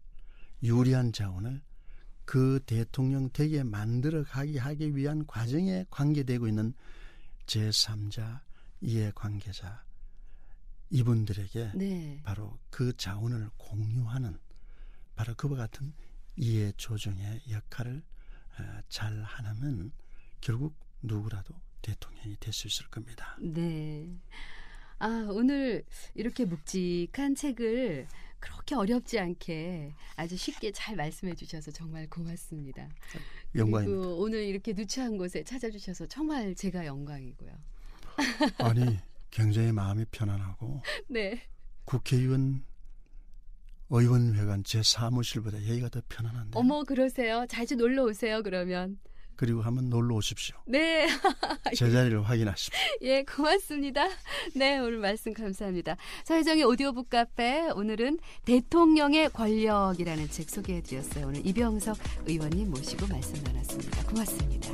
유리한 자원을 그 대통령 되게 만들어가게 하기 위한 과정에 관계되고 있는 제3자 이해관계자 이분들에게 네. 바로 그 자원을 공유하는 바로 그와 같은 이해 조정의 역할을 잘 하면 결국 누구라도 대통령이 될 수 있을 겁니다. 네. 아, 오늘 이렇게 묵직한 책을 그렇게 어렵지 않게 아주 쉽게 잘 말씀해 주셔서 정말 고맙습니다. 영광입니다. 그리고 오늘 이렇게 누추한 곳에 찾아주셔서 정말 제가 영광이고요. 아니 굉장히 마음이 편안하고 네. 국회의원 의원회관 제 사무실보다 여기가 더 편안한데. 어머, 그러세요? 자주 놀러 오세요, 그러면. 그리고 한번 놀러 오십시오. 네. 제 자리를 확인하십시오. 예, 고맙습니다. 네, 오늘 말씀 감사합니다. 서혜정의 오디오북 카페, 오늘은 대통령의 권력이라는 책 소개해드렸어요. 오늘 이병석 의원님 모시고 말씀 나눴습니다. 고맙습니다.